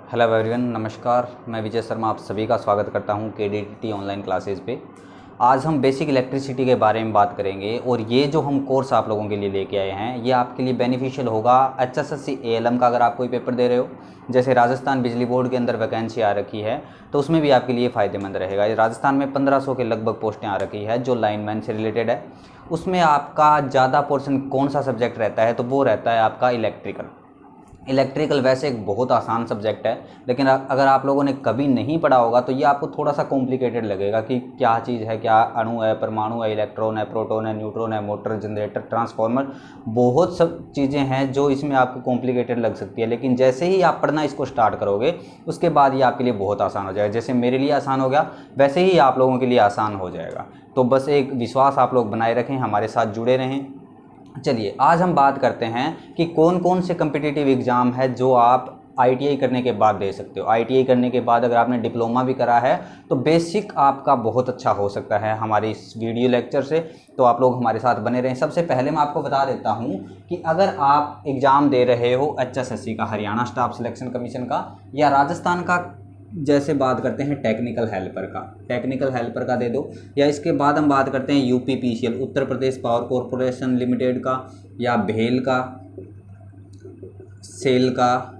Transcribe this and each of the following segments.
Hello everyone, नमस्कार। मैं विजय शर्मा आप सभी का स्वागत करता हूं KDTT ऑनलाइन क्लासेस पे। आज हम बेसिक इलेक्ट्रिसिटी के बारे में बात करेंगे और ये जो हम कोर्स आप लोगों के लिए लेके आए हैं ये आपके लिए बेनिफिशियल होगा HSSC ALM का। अगर आप कोई पेपर दे रहे हो, जैसे राजस्थान बिजली बोर्ड के अंदर वैकेंसी आ रखी है तो उसमें भी आपके लिए फ़ायदेमंद रहेगा। राजस्थान में 1500 के लगभग पोस्टें आ रखी है जो लाइनमैन से रिलेटेड है। उसमें आपका ज़्यादा पोर्शन कौन सा सब्जेक्ट रहता है, तो वो रहता है आपका इलेक्ट्रिकल। वैसे एक बहुत आसान सब्जेक्ट है, लेकिन अगर आप लोगों ने कभी नहीं पढ़ा होगा तो ये आपको थोड़ा सा कॉम्प्लिकेटेड लगेगा कि क्या चीज़ है, क्या अणु है, परमाणु है, इलेक्ट्रॉन है, प्रोटॉन है, न्यूट्रॉन है, मोटर, जनरेटर, ट्रांसफार्मर, बहुत सब चीज़ें हैं जो इसमें आपको कॉम्प्लिकेटेड लग सकती है। लेकिन जैसे ही आप पढ़ना इसको स्टार्ट करोगे उसके बाद ये आपके लिए बहुत आसान हो जाएगा। जैसे मेरे लिए आसान हो गया वैसे ही आप लोगों के लिए आसान हो जाएगा। तो बस एक विश्वास आप लोग बनाए रखें, हमारे साथ जुड़े रहें। चलिए आज हम बात करते हैं कि कौन कौन से कम्पिटिटिव एग्ज़ाम है जो आप ITI करने के बाद दे सकते हो। ITI करने के बाद अगर आपने डिप्लोमा भी करा है तो बेसिक आपका बहुत अच्छा हो सकता है हमारे इस वीडियो लेक्चर से। तो आप लोग हमारे साथ बने रहें। सबसे पहले मैं आपको बता देता हूं कि अगर आप एग्ज़ाम दे रहे हो HSSC का, हरियाणा स्टाफ सिलेक्शन कमीशन का, या राजस्थान का, जैसे बात करते हैं टेक्निकल हेल्पर का दे दो, या इसके बाद हम बात करते हैं UPPCL Uttar Pradesh power corporation limited का, या भेल का, सेल का।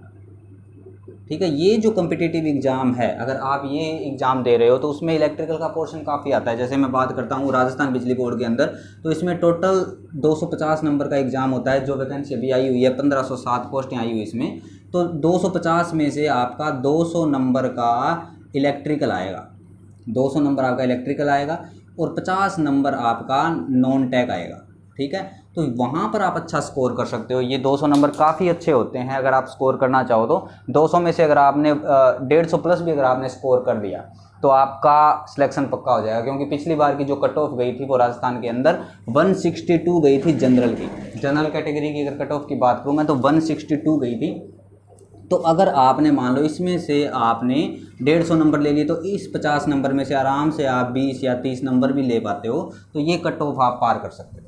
ठीक है, ये जो कम्पिटिटिव एग्ज़ाम है अगर आप ये एग्ज़ाम दे रहे हो तो उसमें इलेक्ट्रिकल का पोर्शन काफ़ी आता है। जैसे मैं बात करता हूँ राजस्थान बिजली बोर्ड के अंदर, तो इसमें टोटल 250 नंबर का एग्ज़ाम होता है। जो वैकेंसी अभी आई हुई है 1507 पोस्टें आई हुई इसमें, तो 250 में से आपका 200 नंबर का इलेक्ट्रिकल आएगा, 200 नंबर आपका इलेक्ट्रिकल आएगा और 50 नंबर आपका नॉन टेक आएगा। ठीक है, तो वहाँ पर आप अच्छा स्कोर कर सकते हो। ये 200 नंबर काफ़ी अच्छे होते हैं अगर आप स्कोर करना चाहो तो। 200 में से अगर आपने 150 प्लस भी अगर आपने स्कोर कर दिया तो आपका सिलेक्शन पक्का हो जाएगा। क्योंकि पिछली बार की जो कट ऑफ गई थी वो राजस्थान के अंदर 162 गई थी जनरल की। जनरल कैटेगरी की अगर कट ऑफ की बात करूँ मैं तो 162 गई थी। तो अगर आपने मान लो इसमें से आपने 150 नंबर ले लिए तो इस 50 नंबर में से आराम से आप 20 या 30 नंबर भी ले पाते हो, तो ये कट ऑफ आप पार कर सकते हो।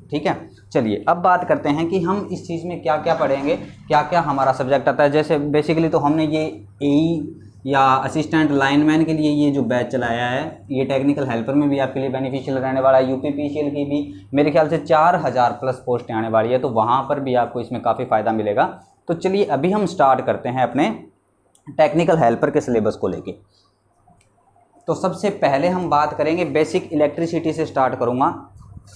ठीक है, चलिए अब बात करते हैं कि हम इस चीज़ में क्या क्या पढ़ेंगे, क्या क्या हमारा सब्जेक्ट आता है। जैसे बेसिकली तो हमने ये AE या असिस्टेंट लाइनमैन के लिए ये जो बैच चलाया है, ये टेक्निकल हेल्पर में भी आपके लिए बेनिफिशियल रहने वाला है। UPPCL की भी मेरे ख्याल से 4000 प्लस पोस्टें आने वाली है, तो वहाँ पर भी आपको इसमें काफ़ी फ़ायदा मिलेगा। तो चलिए अभी हम स्टार्ट करते हैं अपने टेक्निकल हेल्पर के सिलेबस को लेके। तो सबसे पहले हम बात करेंगे बेसिक इलेक्ट्रिसिटी से स्टार्ट करूँगा,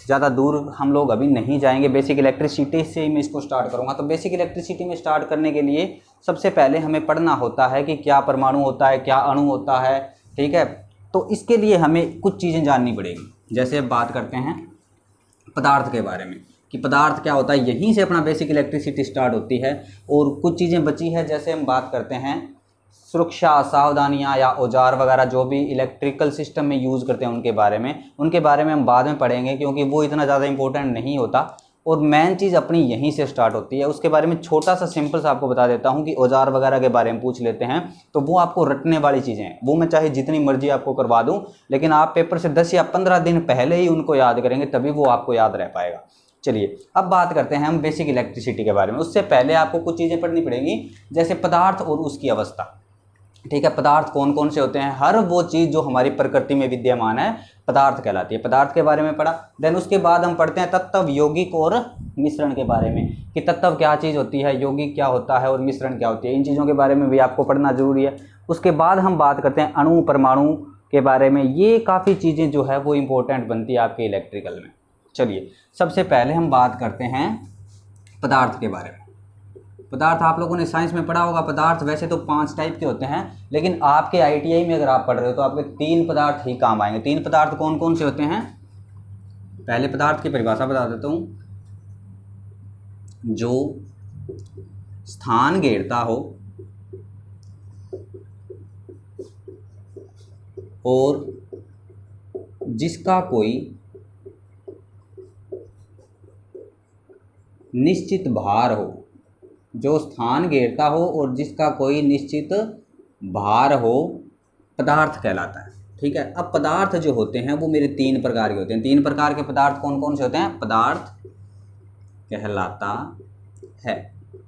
ज़्यादा दूर हम लोग अभी नहीं जाएंगे। बेसिक इलेक्ट्रिसिटी से ही मैं इसको स्टार्ट करूँगा। तो बेसिक इलेक्ट्रिसिटी में स्टार्ट करने के लिए सबसे पहले हमें पढ़ना होता है कि क्या परमाणु होता है, क्या अणु होता है। ठीक है, तो इसके लिए हमें कुछ चीज़ें जाननी पड़ेगी। जैसे अब बात करते हैं पदार्थ के बारे में कि पदार्थ क्या होता है, यहीं से अपना बेसिक इलेक्ट्रिसिटी स्टार्ट होती है। और कुछ चीज़ें बची है, जैसे हम बात करते हैं सुरक्षा सावधानियां या औजार वगैरह जो भी इलेक्ट्रिकल सिस्टम में यूज़ करते हैं उनके बारे में हम बाद में पढ़ेंगे, क्योंकि वो इतना ज़्यादा इंपॉर्टेंट नहीं होता। और मेन चीज़ अपनी यहीं से स्टार्ट होती है। उसके बारे में छोटा सा सिंपल सा आपको बता देता हूँ कि औजार वगैरह के बारे में पूछ लेते हैं तो वो आपको रटने वाली चीज़ें हैं। वो मैं चाहे जितनी मर्जी आपको करवा दूँ, लेकिन आप पेपर से 10 या 15 दिन पहले ही उनको याद करेंगे, तभी वो आपको याद रह पाएगा। चलिए अब बात करते हैं हम बेसिक इलेक्ट्रिसिटी के बारे में। उससे पहले आपको कुछ चीज़ें पढ़नी पड़ेंगी, जैसे पदार्थ और उसकी अवस्था। ठीक है, पदार्थ कौन कौन से होते हैं, हर वो चीज़ जो हमारी प्रकृति में विद्यमान है पदार्थ कहलाती है। पदार्थ के बारे में पढ़ा। देन उसके बाद हम पढ़ते हैं तत्व, यौगिक और मिश्रण के बारे में कि तत्व क्या चीज़ होती है, यौगिक क्या होता है और मिश्रण क्या होती है। इन चीज़ों के बारे में भी आपको पढ़ना जरूरी है। उसके बाद हम बात करते हैं अणु परमाणु के बारे में। ये काफ़ी चीज़ें जो है वो इम्पोर्टेंट बनती है आपके इलेक्ट्रिकल में। चलिए सबसे पहले हम बात करते हैं पदार्थ के बारे में। पदार्थ आप लोगों ने साइंस में पढ़ा होगा। पदार्थ वैसे तो 5 टाइप के होते हैं, लेकिन आपके ITI में अगर आप पढ़ रहे हो तो आपके 3 पदार्थ ही काम आएंगे। 3 पदार्थ कौन कौन से होते हैं, पहले पदार्थ की परिभाषा बता देता हूँ। जो स्थान घेरता हो और जिसका कोई निश्चित भार हो, जो स्थान घेरता हो और जिसका कोई निश्चित भार हो, पदार्थ कहलाता है। ठीक है, अब पदार्थ जो होते हैं वो मेरे 3 प्रकार के होते हैं। 3 प्रकार के पदार्थ कौन कौन से होते हैं, पदार्थ कहलाता है।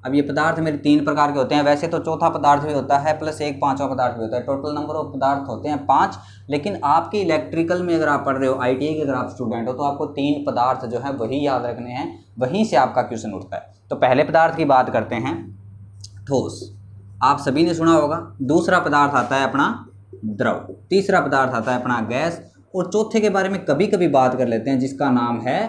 अब ये पदार्थ मेरे 3 प्रकार के होते हैं, वैसे तो चौथा पदार्थ भी होता है प्लस एक पांचवा पदार्थ भी होता है, टोटल नंबर ऑफ पदार्थ होते हैं 5। लेकिन आपकी इलेक्ट्रिकल में अगर आप पढ़ रहे हो, ITI के अगर आप स्टूडेंट हो, तो आपको 3 पदार्थ जो है वही याद रखने हैं, वहीं से आपका क्वेश्चन उठता है। तो पहले पदार्थ की बात करते हैं, ठोस, आप सभी ने सुना होगा। दूसरा पदार्थ आता है अपना द्रव, तीसरा पदार्थ आता है अपना गैस, और चौथे के बारे में कभी कभी बात कर लेते हैं जिसका नाम है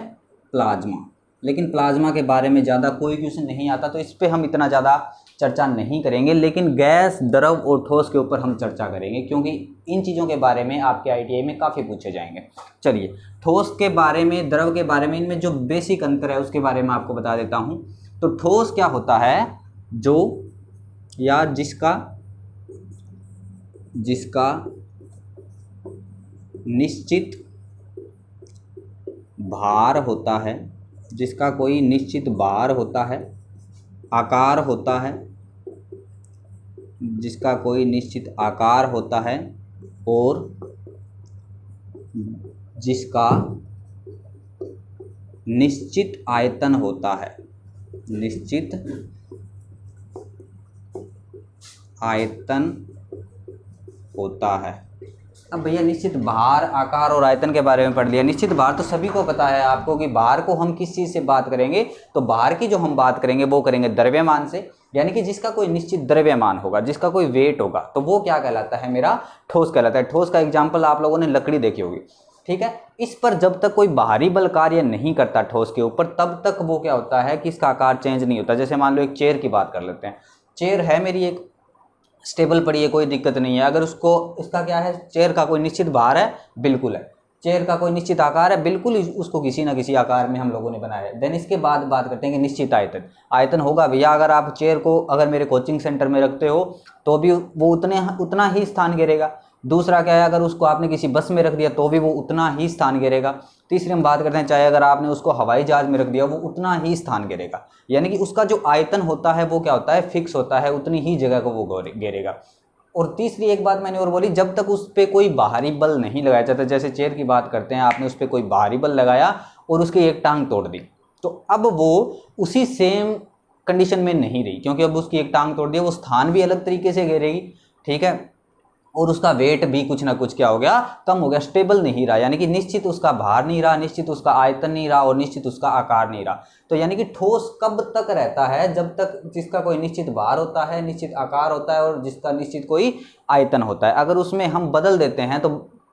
प्लाज्मा। लेकिन प्लाज्मा के बारे में ज़्यादा कोई क्वेश्चन नहीं आता, तो इस पर हम इतना ज़्यादा चर्चा नहीं करेंगे। लेकिन गैस, द्रव और ठोस के ऊपर हम चर्चा करेंगे, क्योंकि इन चीज़ों के बारे में आपके ITI में काफ़ी पूछे जाएंगे। चलिए, ठोस के बारे में, द्रव के बारे में, इनमें जो बेसिक अंतर है उसके बारे में आपको बता देता हूँ। तो ठोस क्या होता है, जो या जिसका निश्चित भार होता है, जिसका कोई निश्चित भार होता है, आकार होता है, जिसका कोई निश्चित आकार होता है, और जिसका निश्चित आयतन होता है, निश्चित आयतन होता है। अब भैया निश्चित भार, आकार और आयतन के बारे में पढ़ लिया। निश्चित भार तो सभी को पता है आपको कि भार को हम किस चीज़ से बात करेंगे, तो भार की जो हम बात करेंगे वो करेंगे द्रव्यमान से, यानी कि जिसका कोई निश्चित द्रव्यमान होगा, जिसका कोई वेट होगा, तो वो क्या कहलाता है, मेरा ठोस कहलाता है। ठोस का एग्जाम्पल आप लोगों ने लकड़ी देखी होगी, ठीक है। इस पर जब तक कोई बाहरी बल कार्य नहीं करता ठोस के ऊपर, तब तक वो क्या होता है कि इसका आकार चेंज नहीं होता। जैसे मान लो एक चेयर की बात कर लेते हैं, चेयर है मेरी एक स्टेबल पड़ी है, कोई दिक्कत नहीं है। अगर उसको, इसका क्या है, चेयर का कोई निश्चित भार है, बिल्कुल है। चेयर का कोई निश्चित आकार है, बिल्कुल उसको किसी ना किसी आकार में हम लोगों ने बनाया है। देन इसके बाद बात करते हैं कि निश्चित आयतन। आयतन होगा भैया, अगर आप चेयर को अगर मेरे कोचिंग सेंटर में रखते हो तो भी वो उतना ही स्थान घेरेगा। दूसरा क्या है, अगर उसको आपने किसी बस में रख दिया तो भी वो उतना ही स्थान घेरेगा। तीसरी हम बात करते हैं, चाहे अगर आपने उसको हवाई जहाज में रख दिया वो उतना ही स्थान घेरेगा। यानी कि उसका जो आयतन होता है वो क्या होता है, फिक्स होता है, उतनी ही जगह को वो घेरेगा। और तीसरी एक बात मैंने और बोली, जब तक उस पर कोई बाहरी बल नहीं लगाया जाता, जैसे चेयर की बात करते हैं, आपने उस पर कोई बाहरी बल लगाया और उसकी एक टांग तोड़ दी, तो अब वो उसी सेम कंडीशन में नहीं रही, क्योंकि अब उसकी एक टांग तोड़ दी, वो स्थान भी अलग तरीके से घेरेगी, ठीक है, और उसका वेट भी कुछ ना कुछ क्या हो गया, कम हो गया, स्टेबल नहीं रहा। यानी कि निश्चित उसका भार नहीं रहा, निश्चित उसका आयतन नहीं रहा, और निश्चित उसका आकार नहीं रहा। तो यानी कि ठोस कब तक रहता है, जब तक जिसका कोई निश्चित भार होता है, निश्चित आकार होता है, और जिसका निश्चित कोई आयतन होता है। अगर उसमें हम बदल देते हैं तो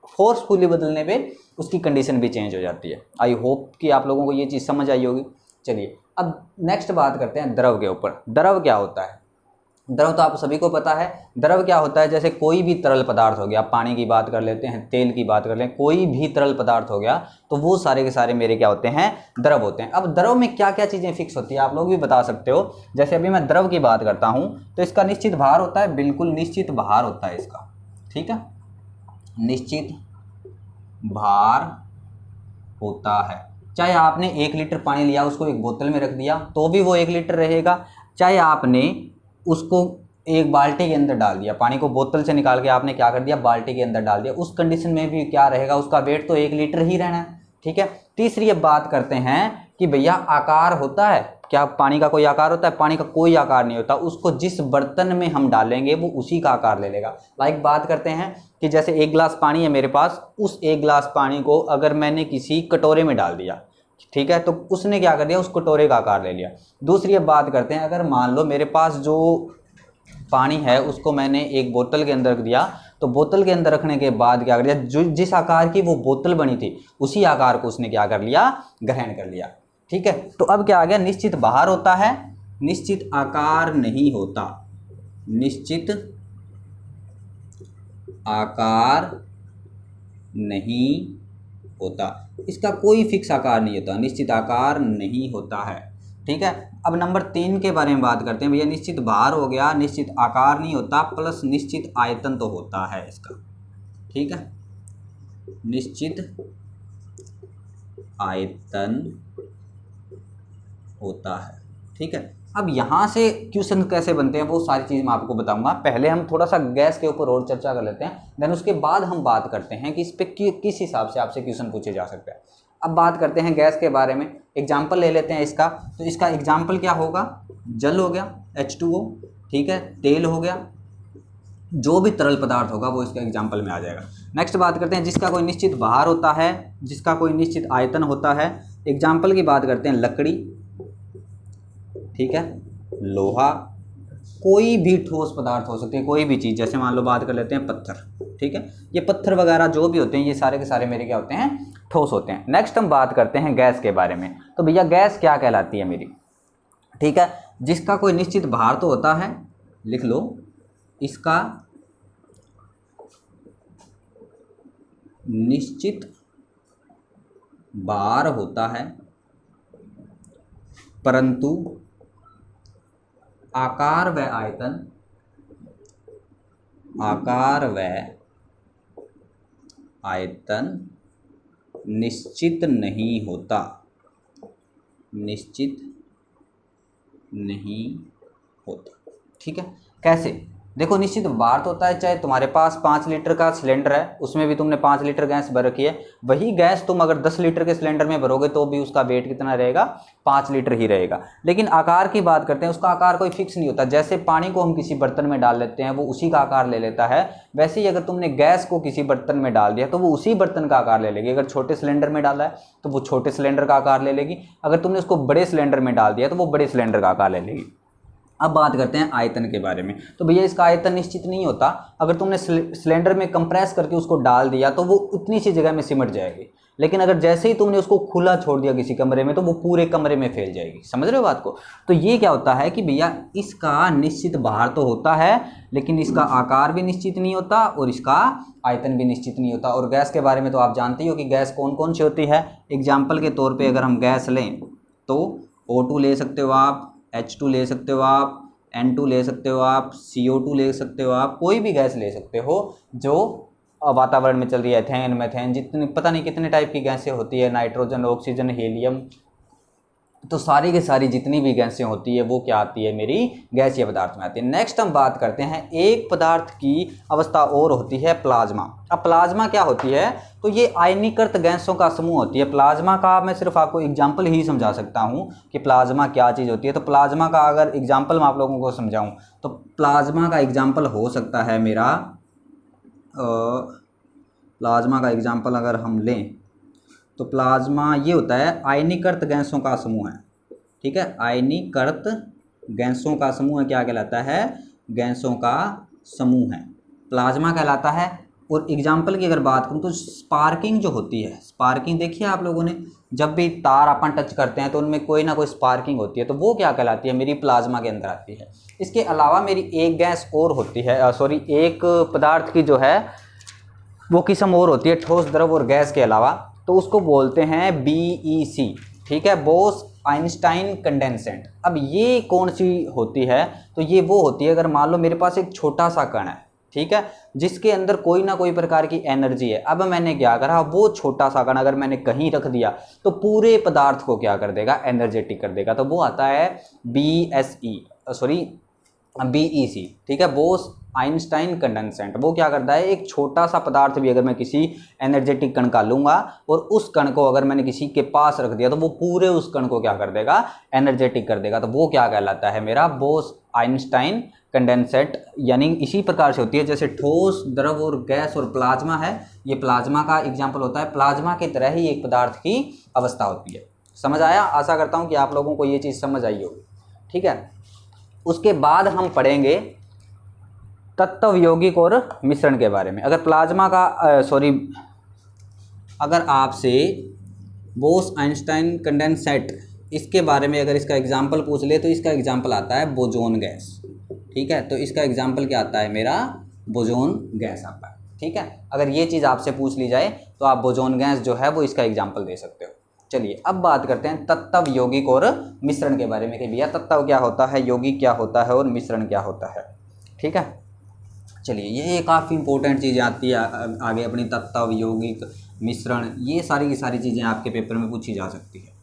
फोर्सफुली बदलने पर उसकी कंडीशन भी चेंज हो जाती है। आई होप कि आप लोगों को ये चीज़ समझ आई होगी। चलिए, अब नेक्स्ट बात करते हैं द्रव के ऊपर। द्रव क्या होता है, द्रव तो आप सभी को पता है। द्रव क्या होता है, जैसे कोई भी तरल पदार्थ हो गया, पानी की बात कर लेते हैं, तेल की बात कर लें, कोई भी तरल पदार्थ हो गया, तो वो सारे के सारे मेरे क्या होते हैं, द्रव होते हैं। अब द्रव में क्या क्या चीज़ें फिक्स होती है, आप लोग भी बता सकते हो। जैसे अभी मैं द्रव की बात करता हूँ, तो इसका निश्चित भार होता है, बिल्कुल निश्चित भार होता है इसका, ठीक है, निश्चित भार होता है। चाहे आपने 1 लीटर पानी लिया, उसको एक बोतल में रख दिया, तो भी वो 1 लीटर रहेगा। चाहे आपने उसको एक बाल्टी के अंदर डाल दिया, पानी को बोतल से निकाल के आपने क्या कर दिया, बाल्टी के अंदर डाल दिया, उस कंडीशन में भी क्या रहेगा, उसका वेट तो 1 लीटर ही रहना है, ठीक है। तीसरी अब बात करते हैं कि भैया आकार होता है क्या, पानी का कोई आकार होता है, पानी का कोई आकार नहीं होता। उसको जिस बर्तन में हम डालेंगे वो उसी का आकार ले लेगा। लाइक बात करते हैं कि जैसे 1 गिलास पानी है मेरे पास, उस 1 गिलास पानी को अगर मैंने किसी कटोरे में डाल दिया, ठीक है, तो उसने क्या कर दिया, उस कटोरे का आकार ले लिया। दूसरी अब बात करते हैं, अगर मान लो मेरे पास जो पानी है उसको मैंने एक बोतल के अंदर रख दिया, तो बोतल के अंदर रखने के बाद क्या कर दिया, जो जिस आकार की वो बोतल बनी थी उसी आकार को उसने क्या कर लिया, ग्रहण कर लिया, ठीक है। तो अब क्या आ गया, निश्चित भार होता है, निश्चित आकार नहीं होता, निश्चित आकार नहीं होता, इसका कोई फिक्स आकार नहीं होता, निश्चित आकार नहीं होता है, ठीक है। अब नंबर 3 के बारे में बात करते हैं भैया। निश्चित भार हो गया, निश्चित आकार नहीं होता, प्लस निश्चित आयतन तो होता है इसका, ठीक है, निश्चित आयतन होता है, ठीक है। अब यहाँ से क्वेश्चन कैसे बनते हैं वो सारी चीज़ मैं आपको बताऊंगा। पहले हम थोड़ा सा गैस के ऊपर और चर्चा कर लेते हैं, देन उसके बाद हम बात करते हैं कि इस पे किस हिसाब से आपसे क्वेश्चन पूछे जा सकते हैं। अब बात करते हैं गैस के बारे में, एग्जाम्पल ले लेते हैं इसका। तो इसका एग्जाम्पल क्या होगा, जल हो गया H2O, ठीक है, तेल हो गया, जो भी तरल पदार्थ होगा वो इसका एग्जाम्पल में आ जाएगा। नेक्स्ट बात करते हैं जिसका कोई निश्चित भार होता है, जिसका कोई निश्चित आयतन होता है। एग्जाम्पल की बात करते हैं लकड़ी, ठीक है, लोहा, कोई भी ठोस पदार्थ हो सकती है, कोई भी चीज़, जैसे मान लो बात कर लेते हैं पत्थर, ठीक है, ये पत्थर वगैरह जो भी होते हैं ये सारे के सारे मेरे क्या होते हैं, ठोस होते हैं। नेक्स्ट हम बात करते हैं गैस के बारे में। तो भैया गैस क्या कहलाती है मेरी, ठीक है, जिसका कोई निश्चित भार तो होता है, लिख लो, इसका निश्चित भार होता है, परंतु आकार व आयतन निश्चित नहीं होता, ठीक है। कैसे, देखो निश्चित भार तो होता है, चाहे तुम्हारे पास 5 लीटर का सिलेंडर है, उसमें भी तुमने 5 लीटर गैस भर रखी है, वही गैस तुम अगर 10 लीटर के सिलेंडर में भरोगे तो भी उसका वेट कितना रहेगा, 5 लीटर ही रहेगा। लेकिन आकार की बात करते हैं, उसका आकार कोई फिक्स नहीं होता। जैसे पानी को हम किसी बर्तन में डाल लेते हैं वो उसी का आकार ले लेता है, वैसे ही अगर तुमने गैस को किसी बर्तन में डाल दिया तो वो उसी बर्तन का आकार ले लेगी। अगर छोटे सिलेंडर में डाला है तो वो छोटे सिलेंडर का आकार ले लेगी, अगर तुमने उसको बड़े सिलेंडर में डाल दिया तो वो बड़े सिलेंडर का आकार ले लेगी। अब बात करते हैं आयतन के बारे में। तो भैया इसका आयतन निश्चित नहीं होता, अगर तुमने सिलेंडर में कंप्रेस करके उसको डाल दिया तो वो उतनी सी जगह में सिमट जाएगी, लेकिन अगर जैसे ही तुमने उसको खुला छोड़ दिया किसी कमरे में तो वो पूरे कमरे में फैल जाएगी। समझ रहे हो बात को। तो ये क्या होता है कि भैया इसका निश्चित भार तो होता है, लेकिन इसका आकार भी निश्चित नहीं होता और इसका आयतन भी निश्चित नहीं होता। और गैस के बारे में तो आप जानते ही हो कि गैस कौन कौन सी होती है। एग्जाम्पल के तौर पर अगर हम गैस लें तो O2 ले सकते हो आप, H2 ले सकते हो आप, N2 ले सकते हो आप, CO2 ले सकते हो आप, कोई भी गैस ले सकते हो जो वातावरण में चल रही है, एथेन, मेथेन, जितनी पता नहीं कितने टाइप की गैसें होती है, नाइट्रोजन, ऑक्सीजन, हीलियम, तो सारी की सारी जितनी भी गैसें होती है वो क्या आती है, मेरी गैसीय पदार्थ में आती है। नेक्स्ट हम बात करते हैं एक पदार्थ की अवस्था और होती है प्लाज्मा। अब प्लाज्मा क्या होती है, तो ये आयनीकृत गैसों का समूह होती है। प्लाज्मा का मैं सिर्फ आपको एग्जाम्पल ही समझा सकता हूँ कि प्लाज्मा क्या चीज़ होती है। तो प्लाज्मा का अगर एग्जाम्पल मैं आप लोगों को समझाऊँ तो प्लाज्मा का एग्जाम्पल हो सकता है मेरा, प्लाज्मा का एग्जाम्पल अगर हम लें तो प्लाज्मा ये होता है आयनीकृत गैसों का समूह है, ठीक है, आयनीकृत गैसों का समूह क्या कहलाता है, गैसों का समूह है, प्लाज्मा कहलाता है। और एग्जाम्पल की अगर बात करूँ तो स्पार्किंग जो होती है, स्पार्किंग देखिए आप लोगों ने, जब भी तार अपन टच करते हैं तो उनमें कोई ना कोई स्पार्किंग होती है, तो वो क्या कहलाती है, मेरी प्लाज्मा के अंदर आती है। इसके अलावा मेरी एक गैस और होती है, एक पदार्थ की जो है वो किस्म और होती है, ठोस, द्रव और गैस के अलावा, तो उसको बोलते हैं BEC, ठीक है, बोस आइंस्टाइन कंडेंसेंट। अब ये कौन सी होती है, तो ये वो होती है अगर मान लो मेरे पास एक छोटा सा कण है, ठीक है, जिसके अंदर कोई ना कोई प्रकार की एनर्जी है। अब मैंने क्या करा, वो छोटा सा कण अगर मैंने कहीं रख दिया तो पूरे पदार्थ को क्या कर देगा, एनर्जेटिक कर देगा। तो वो आता है BEC, ठीक है, बोस आइंस्टाइन कंडेंसेंट। वो क्या करता है, एक छोटा सा पदार्थ भी अगर मैं किसी एनर्जेटिक कण का लूंगा और उस कण को अगर मैंने किसी के पास रख दिया तो वो पूरे उस कण को क्या कर देगा, एनर्जेटिक कर देगा। तो वो क्या कहलाता है, मेरा बोस आइंस्टाइन कंडेंसेट। यानी इसी प्रकार से होती है जैसे ठोस, द्रव और गैस और प्लाज्मा है, ये प्लाज्मा का एग्जाम्पल होता है। प्लाज्मा की तरह ही एक पदार्थ की अवस्था होती है। समझ आया, आशा करता हूँ कि आप लोगों को ये चीज़ समझ आई होगी, ठीक है। उसके बाद हम पढ़ेंगे तत्व यौगिक और मिश्रण के बारे में। अगर प्लाज्मा का अगर आपसे बोस आइंस्टाइन कंडेंसेट इसके बारे में अगर इसका एग्जाम्पल पूछ ले तो इसका एग्जाम्पल आता है बोजोन गैस, ठीक है। तो इसका एग्जाम्पल क्या आता है, मेरा बोजोन गैस आता है, ठीक है। अगर ये चीज़ आपसे पूछ ली जाए तो आप बोजोन गैस जो है वो इसका एग्जाम्पल दे सकते हो। चलिए अब बात करते हैं तत्व, यौगिक और मिश्रण के बारे में कि भैया तत्व क्या होता है, यौगिक क्या होता है और मिश्रण क्या होता है, ठीक है। चलिए ये काफ़ी इंपॉर्टेंट चीज़ें आती है आगे अपनी, तत्व, यौगिक, मिश्रण, ये सारी की सारी चीज़ें आपके पेपर में पूछी जा सकती है।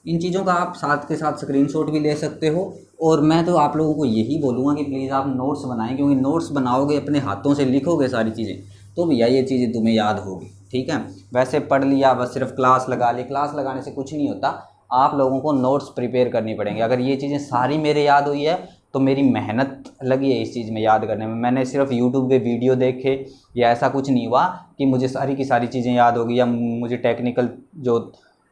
इन चीज़ों का आप साथ के साथ स्क्रीनशॉट भी ले सकते हो। और मैं तो आप लोगों को यही बोलूँगा कि प्लीज़ आप नोट्स बनाएं, क्योंकि नोट्स बनाओगे, अपने हाथों से लिखोगे सारी चीज़ें, तो भैया ये चीज़ें तुम्हें याद होगी, ठीक है। वैसे पढ़ लिया बस सिर्फ क्लास लगा ली, क्लास लगाने से कुछ नहीं होता, आप लोगों को नोट्स प्रिपेयर करनी पड़ेंगे। अगर ये चीज़ें सारी मेरे याद हुई है तो मेरी मेहनत लगी है इस चीज़ में याद करने में। मैंने सिर्फ यूट्यूब पे वीडियो देखे या ऐसा कुछ नहीं हुआ कि मुझे सारी की सारी चीज़ें याद होगी, या मुझे टेक्निकल जो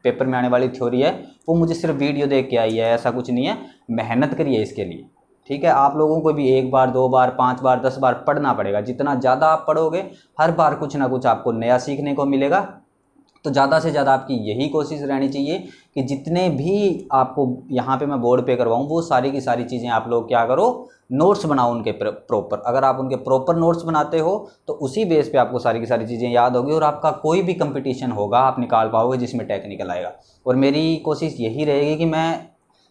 पेपर में आने वाली थ्योरी है वो मुझे सिर्फ वीडियो देख के आई है, ऐसा कुछ नहीं है। मेहनत करिए इसके लिए, ठीक है। आप लोगों को भी 1 बार 2 बार 5 बार 10 बार पढ़ना पड़ेगा। जितना ज़्यादा आप पढ़ोगे हर बार कुछ ना कुछ आपको नया सीखने को मिलेगा। तो ज़्यादा से ज़्यादा आपकी यही कोशिश रहनी चाहिए कि जितने भी आपको यहाँ पे मैं बोर्ड पे करवाऊँ वो सारी की सारी चीज़ें आप लोग क्या करो, नोट्स बनाओ उनके प्रॉपर। अगर आप उनके प्रॉपर नोट्स बनाते हो तो उसी बेस पे आपको सारी की सारी चीज़ें याद होगी और आपका कोई भी कंपटीशन होगा आप निकाल पाओगे जिसमें टेक्निकल आएगा। और मेरी कोशिश यही रहेगी कि मैं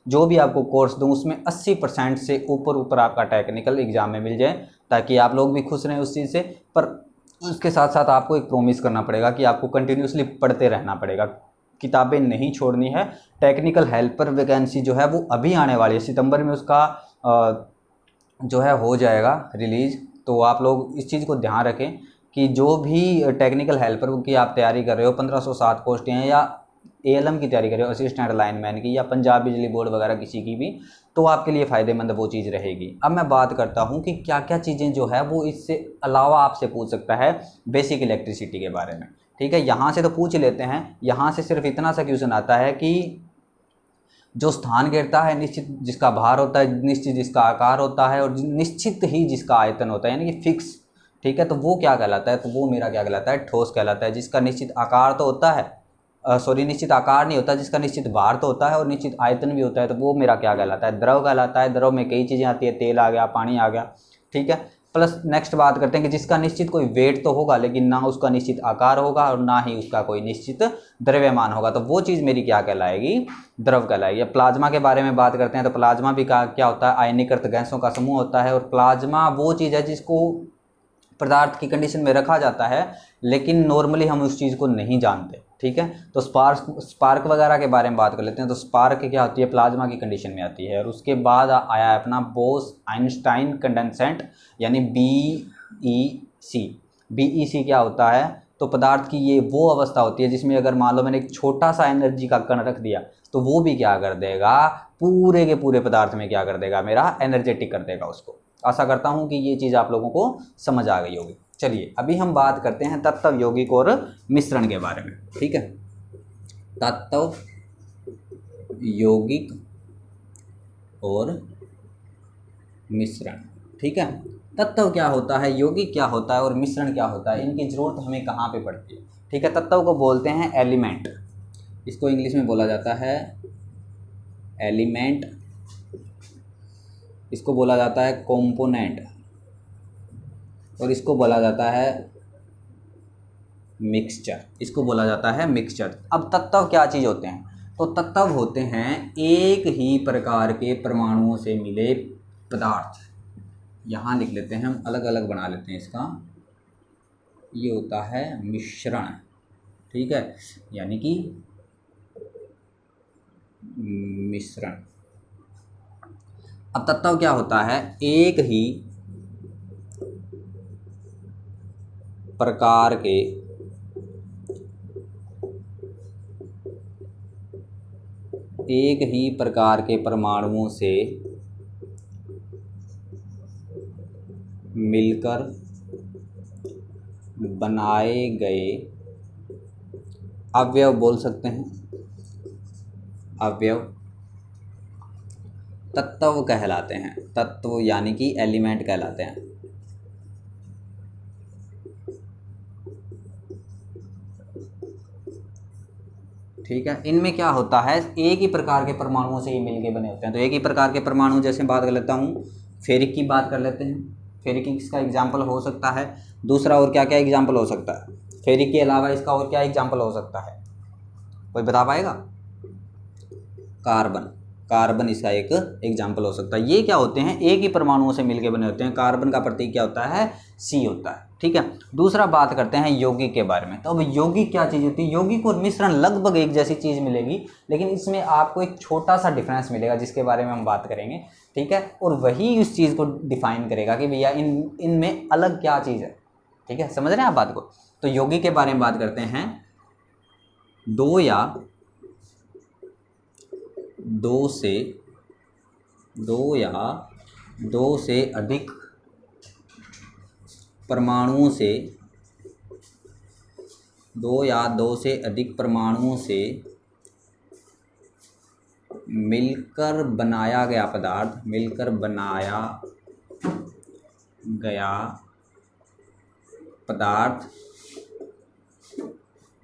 जो भी आपको कोर्स दूँ उसमें 80% से ऊपर आपका टेक्निकल एग्ज़ाम में मिल जाए, ताकि आप लोग भी खुश रहें उस चीज़ से। पर उसके साथ साथ आपको एक प्रॉमिस करना पड़ेगा कि आपको कंटिन्यूसली पढ़ते रहना पड़ेगा, किताबें नहीं छोड़नी है। टेक्निकल हेल्पर वैकेंसी जो है वो अभी आने वाली है, सितंबर में उसका जो है हो जाएगा रिलीज़। तो आप लोग इस चीज़ को ध्यान रखें कि जो भी टेक्निकल हेल्पर की आप तैयारी कर रहे हो, 1507 पोस्टें हैं, या एएलएम की तैयारी कर रहे हो, असिस्टेंट लाइनमैन की, या पंजाब बिजली बोर्ड वगैरह किसी की भी, तो आपके लिए फ़ायदेमंद वो चीज़ रहेगी। अब मैं बात करता हूँ कि क्या क्या चीज़ें जो है वो इससे अलावा आपसे पूछ सकता है बेसिक इलेक्ट्रिसिटी के बारे में, ठीक है। यहाँ से तो पूछ लेते हैं, यहाँ से सिर्फ इतना सा क्वेश्चन आता है कि जो स्थान घेरता है, निश्चित जिसका भार होता है, निश्चित जिसका आकार होता है, और निश्चित ही जिसका आयतन होता है, यानी कि फिक्स, ठीक है। तो वो क्या कहलाता है, तो वो मेरा क्या कहलाता है, ठोस कहलाता है। जिसका निश्चित आकार तो होता है, निश्चित आकार नहीं होता, जिसका निश्चित भार तो होता है और निश्चित आयतन भी होता है, तो वो मेरा क्या कहलाता है, द्रव कहलाता है। द्रव में कई चीज़ें आती है, तेल आ गया, पानी आ गया, ठीक है। प्लस नेक्स्ट बात करते हैं कि जिसका निश्चित कोई वेट तो होगा लेकिन ना उसका निश्चित आकार होगा और ना ही उसका कोई निश्चित द्रव्यमान होगा, तो वो चीज़ मेरी क्या कहलाएगी, द्रव कहलाएगी। अब प्लाज्मा के बारे में बात करते हैं, तो प्लाज्मा भी क्या होता है, आयनीकृत गैसों का समूह होता है। और प्लाज्मा वो चीज़ है जिसको पदार्थ की कंडीशन में रखा जाता है, लेकिन नॉर्मली हम उस चीज़ को नहीं जानते, ठीक है। तो स्पार्क वगैरह के बारे में बात कर लेते हैं। तो स्पार्क क्या होती है, प्लाज्मा की कंडीशन में आती है। और उसके बाद आया है अपना बोस आइंस्टाइन कंडेंसेंट, यानी BEC। BEC क्या होता है, तो पदार्थ की ये वो अवस्था होती है जिसमें अगर मान लो मैंने एक छोटा सा एनर्जी का कण रख दिया तो वो भी क्या कर देगा, पूरे के पूरे पदार्थ में क्या कर देगा, मेरा एनर्जेटिक कर देगा उसको। आशा करता हूँ कि ये चीज़ आप लोगों को समझ आ गई होगी। चलिए अभी हम बात करते हैं तत्व, यौगिक और मिश्रण के बारे में, ठीक है। तत्व, यौगिक और मिश्रण, ठीक है। तत्व क्या होता है, यौगिक क्या होता है और मिश्रण क्या होता है, इनकी ज़रूरत हमें कहाँ पे पड़ती है, ठीक है। तत्व को बोलते हैं एलिमेंट, इसको इंग्लिश में बोला जाता है एलिमेंट, इसको बोला जाता है कंपोनेंट, और इसको बोला जाता है मिक्सचर, इसको बोला जाता है मिक्सचर। अब तत्व क्या चीज़ होते हैं, तो तत्व होते हैं एक ही प्रकार के परमाणुओं से मिले पदार्थ। यहाँ लिख लेते हैं हम, अलग अलग बना लेते हैं इसका। ये होता है मिश्रण, ठीक है, यानी कि मिश्रण। अब तत्व क्या होता है, एक ही प्रकार के परमाणुओं से मिलकर बनाए गए अवयव बोल सकते हैं, अवयव तत्व कहलाते हैं। तत्व यानी कि एलिमेंट कहलाते हैं। ठीक है, इनमें क्या होता है, एक ही प्रकार के परमाणुओं से ये मिलके बने होते हैं। तो एक ही प्रकार के परमाणु, जैसे बात कर लेता हूँ फेरिक की बात कर लेते हैं। फेरिक इसका एग्जाम्पल हो सकता है। दूसरा और क्या क्या एग्जाम्पल हो सकता है फेरिक के अलावा, इसका और क्या एग्जाम्पल हो सकता है, कोई बता पाएगा? कार्बन, कार्बन इसका एक एग्जाम्पल हो सकता है। ये क्या होते हैं, एक ही परमाणुओं से मिलके बने होते हैं। कार्बन का प्रतीक क्या होता है, C होता है, ठीक है। दूसरा बात करते हैं यौगिक के बारे में। तो अब यौगिक क्या चीज़ होती है, यौगिक और मिश्रण लगभग एक जैसी चीज़ मिलेगी, लेकिन इसमें आपको एक छोटा सा डिफरेंस मिलेगा जिसके बारे में हम बात करेंगे, ठीक है। और वही उस चीज़ को डिफाइन करेगा कि भैया इनमें अलग क्या चीज़ है, ठीक है, समझ रहे हैं आप बात को। तो यौगिक के बारे में बात करते हैं। दो या दो से अधिक परमाणुओं से मिलकर बनाया गया पदार्थ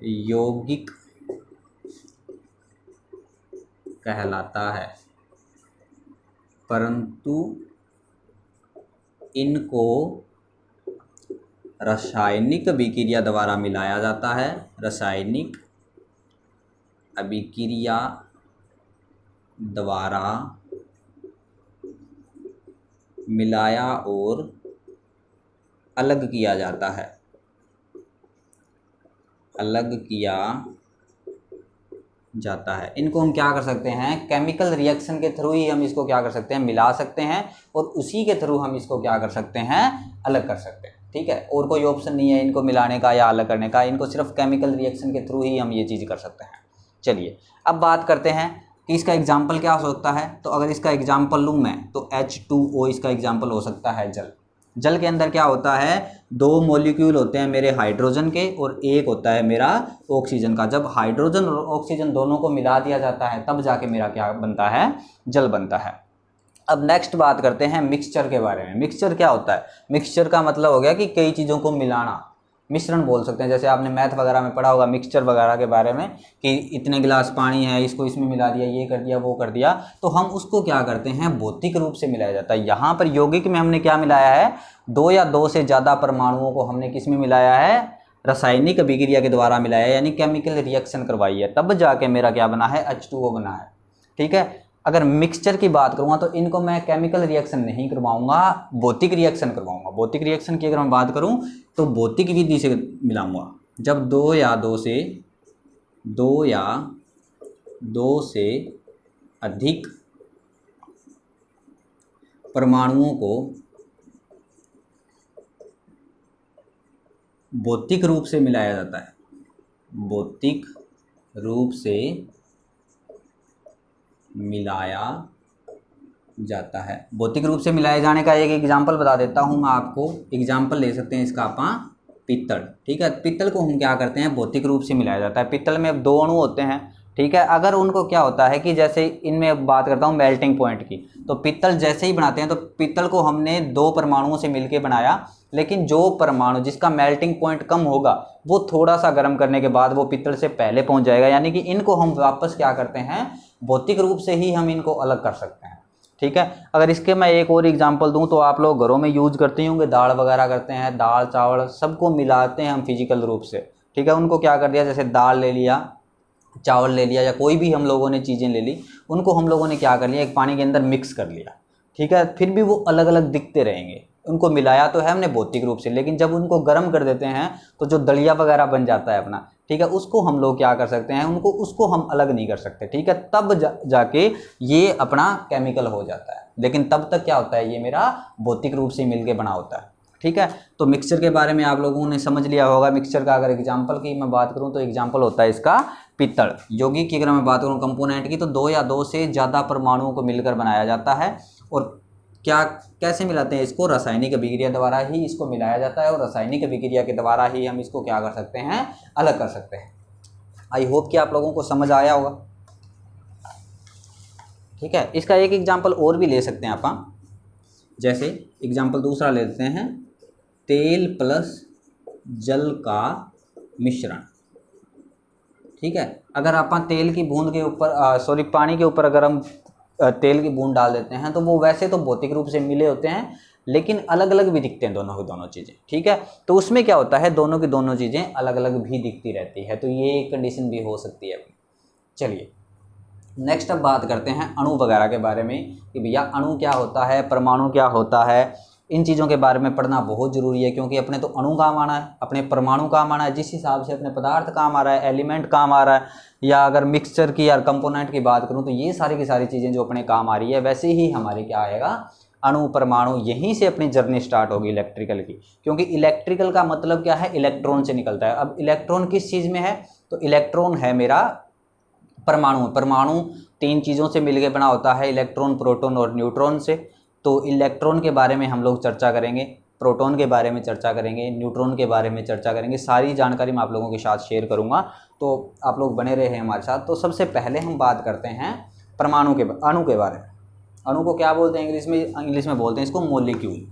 यौगिक कहलाता है, परंतु इनको रासायनिक अभिक्रिया द्वारा मिलाया जाता है। रासायनिक अभिक्रिया द्वारा मिलाया और अलग किया जाता है। इनको हम क्या कर सकते हैं, केमिकल रिएक्शन के थ्रू ही हम इसको क्या कर सकते हैं, मिला सकते हैं, और उसी के थ्रू हम इसको क्या कर सकते हैं, अलग कर सकते हैं। ठीक है, और कोई ऑप्शन नहीं है इनको मिलाने का या अलग करने का, इनको सिर्फ केमिकल रिएक्शन के थ्रू ही हम ये चीज़ कर सकते हैं। चलिए अब बात करते हैं कि इसका एग्जाम्पल क्या हो सकता है। तो अगर इसका एग्जाम्पल लूँ मैं तो H2O इसका एग्जाम्पल हो सकता है। जल के अंदर क्या होता है, दो मॉलिक्यूल होते हैं मेरे हाइड्रोजन के और एक होता है मेरा ऑक्सीजन का। जब हाइड्रोजन और ऑक्सीजन दोनों को मिला दिया जाता है तब जाके मेरा क्या बनता है, जल बनता है। अब नेक्स्ट बात करते हैं मिक्सचर के बारे में। मिक्सचर क्या होता है, मिक्सचर का मतलब हो गया कि कई चीज़ों को मिलाना, मिश्रण बोल सकते हैं। जैसे आपने मैथ वगैरह में पढ़ा होगा मिक्सचर वगैरह के बारे में कि इतने गिलास पानी है, इसको इसमें मिला दिया, ये कर दिया, वो कर दिया, तो हम उसको क्या करते हैं, भौतिक रूप से मिलाया जाता है। यहाँ पर यौगिक में हमने क्या मिलाया है, दो या दो से ज़्यादा परमाणुओं को हमने किस में मिलाया है, रासायनिक अभिक्रिया के द्वारा मिलाया है, यानी केमिकल रिएक्शन करवाई है, तब जाके मेरा क्या बना है, H2O बना है। ठीक है, अगर मिक्सचर की बात करूँगा तो इनको मैं केमिकल रिएक्शन नहीं करवाऊंगा, भौतिक रिएक्शन करवाऊंगा। भौतिक रिएक्शन की अगर मैं बात करूँ तो भौतिक विधि से मिलाऊंगा। जब दो या दो से अधिक परमाणुओं को भौतिक रूप से मिलाया जाता है, भौतिक रूप से मिलाया जाता है। भौतिक रूप से मिलाए जाने का एक एग्जाम्पल बता देता हूँ मैं आपको। एग्जाम्पल ले सकते हैं इसका अपन पीतल। ठीक है, पीतल को हम क्या करते हैं, भौतिक रूप से मिलाया जाता है। पीतल में दो अणु होते हैं। ठीक है, अगर उनको क्या होता है कि जैसे इनमें बात करता हूँ मेल्टिंग पॉइंट की, तो पीतल जैसे ही बनाते हैं तो पीतल को हमने दो परमाणुओं से मिलके बनाया, लेकिन जो परमाणु जिसका मेल्टिंग पॉइंट कम होगा वो थोड़ा सा गर्म करने के बाद वो पीतल से पहले पहुंच जाएगा, यानी कि इनको हम वापस क्या करते हैं, भौतिक रूप से ही हम इनको अलग कर सकते हैं। ठीक है, अगर इसके मैं एक और एग्जांपल दूं तो आप लोग घरों में यूज करते होंगे, दाल वगैरह करते हैं, दाल चावल सबको मिलाते हैं हम फिजिकल रूप से। ठीक है, उनको क्या कर दिया, जैसे दाल ले लिया, चावल ले लिया, या कोई भी हम लोगों ने चीज़ें ले ली, उनको हम लोगों ने क्या कर लिया, एक पानी के अंदर मिक्स कर लिया। ठीक है, फिर भी वो अलग अलग दिखते रहेंगे, उनको मिलाया तो है हमने भौतिक रूप से, लेकिन जब उनको गर्म कर देते हैं तो जो दलिया वगैरह बन जाता है अपना, ठीक है, उसको हम लोग क्या कर सकते हैं, उसको हम अलग नहीं कर सकते। ठीक है, तब जाके ये अपना केमिकल हो जाता है, लेकिन तब तक क्या होता है, ये मेरा भौतिक रूप से मिलके बना होता है। ठीक है, तो मिक्सचर के बारे में आप लोगों ने समझ लिया होगा। मिक्सचर का अगर एग्जाम्पल की मैं बात करूं तो एग्जाम्पल होता है इसका पीतल। यौगिक की अगर मैं बात करूं कंपोनेंट की, तो दो या दो से ज़्यादा परमाणुओं को मिलकर बनाया जाता है। और क्या कैसे मिलाते हैं इसको, रासायनिक अभिक्रिया द्वारा ही इसको मिलाया जाता है, और रासायनिक अभिक्रिया के द्वारा ही हम इसको क्या कर सकते हैं, अलग कर सकते हैं। आई होप कि आप लोगों को समझ आया होगा। ठीक है, इसका एक एग्जाम्पल और भी ले सकते हैं आप। जैसे एग्जाम्पल दूसरा ले लेते हैं, तेल प्लस जल का मिश्रण। ठीक है, अगर आप तेल की बूंद के ऊपर पानी के ऊपर अगर हम तेल की बूंद डाल देते हैं तो वो वैसे तो भौतिक रूप से मिले होते हैं, लेकिन अलग अलग भी दिखते हैं दोनों की दोनों चीज़ें। ठीक है, तो उसमें क्या होता है, दोनों की दोनों चीज़ें अलग अलग भी दिखती रहती है, तो ये कंडीशन भी हो सकती है। चलिए नेक्स्ट अब बात करते हैं अणु वगैरह के बारे में कि भैया अणु क्या होता है, परमाणु क्या होता है। इन चीज़ों के बारे में पढ़ना बहुत ज़रूरी है, क्योंकि अपने तो अणु काम आना है, अपने परमाणु काम आना है, जिस हिसाब से अपने पदार्थ काम आ रहा है, एलिमेंट काम आ रहा है, या अगर मिक्सचर की या कंपोनेंट की बात करूं तो ये सारी की सारी चीज़ें जो अपने काम आ रही है, वैसे ही हमारे क्या आएगा, अणु परमाणु, यहीं से अपनी जर्नी स्टार्ट होगी इलेक्ट्रिकल की, क्योंकि इलेक्ट्रिकल का मतलब क्या है, इलेक्ट्रॉन से निकलता है। अब इलेक्ट्रॉन किस चीज़ में है, तो इलेक्ट्रॉन है मेरा परमाणु। परमाणु 3 चीज़ों से मिलकर बना होता है, इलेक्ट्रॉन, प्रोटॉन और न्यूट्रॉन से। तो इलेक्ट्रॉन के बारे में हम लोग चर्चा करेंगे, प्रोटॉन के बारे में चर्चा करेंगे, न्यूट्रॉन के बारे में चर्चा करेंगे, सारी जानकारी मैं आप लोगों के साथ शेयर करूंगा, तो आप लोग बने रहे हैं हमारे साथ। तो सबसे पहले हम बात करते हैं परमाणु के, अणु के बारे में। अणु को क्या बोलते हैं इंग्लिश में, इंग्लिश में बोलते हैं इसको मॉलिक्यूल।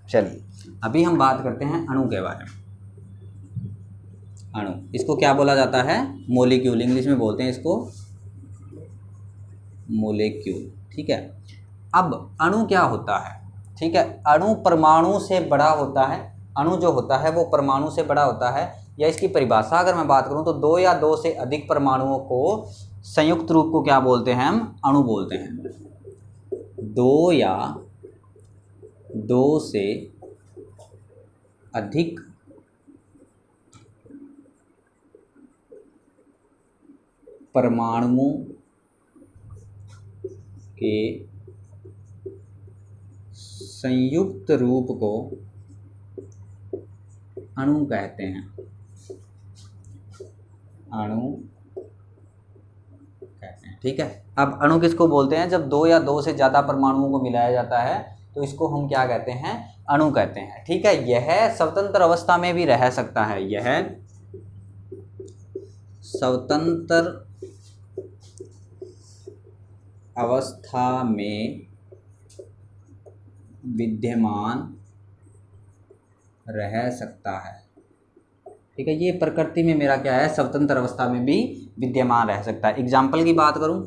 चलिए अभी हम बात करते हैं अणु के बारे में। अणु, इसको क्या बोला जाता है, मॉलिक्यूल, इंग्लिश में बोलते हैं इसको मॉलिक्यूल। ठीक है, अब अणु क्या होता है, ठीक है, अणु परमाणु से बड़ा होता है। अणु जो होता है वो परमाणु से बड़ा होता है, या इसकी परिभाषा अगर मैं बात करूं तो 2 या 2 से अधिक परमाणुओं को संयुक्त रूप को क्या बोलते हैं, हम अणु बोलते हैं। 2 या 2 से अधिक परमाणुओं के संयुक्त रूप को अणु कहते हैं, अणु कहते हैं। ठीक है, अब अणु किसको बोलते हैं, जब 2 या 2 से ज़्यादा परमाणुओं को मिलाया जाता है तो इसको हम क्या कहते हैं, अणु कहते हैं। ठीक है, यह स्वतंत्र अवस्था में भी रह सकता है, यह स्वतंत्र अवस्था में विद्यमान रह सकता है। ठीक है, ये प्रकृति में मेरा क्या है, स्वतंत्र अवस्था में भी विद्यमान रह सकता है। एग्जाम्पल की बात करूं,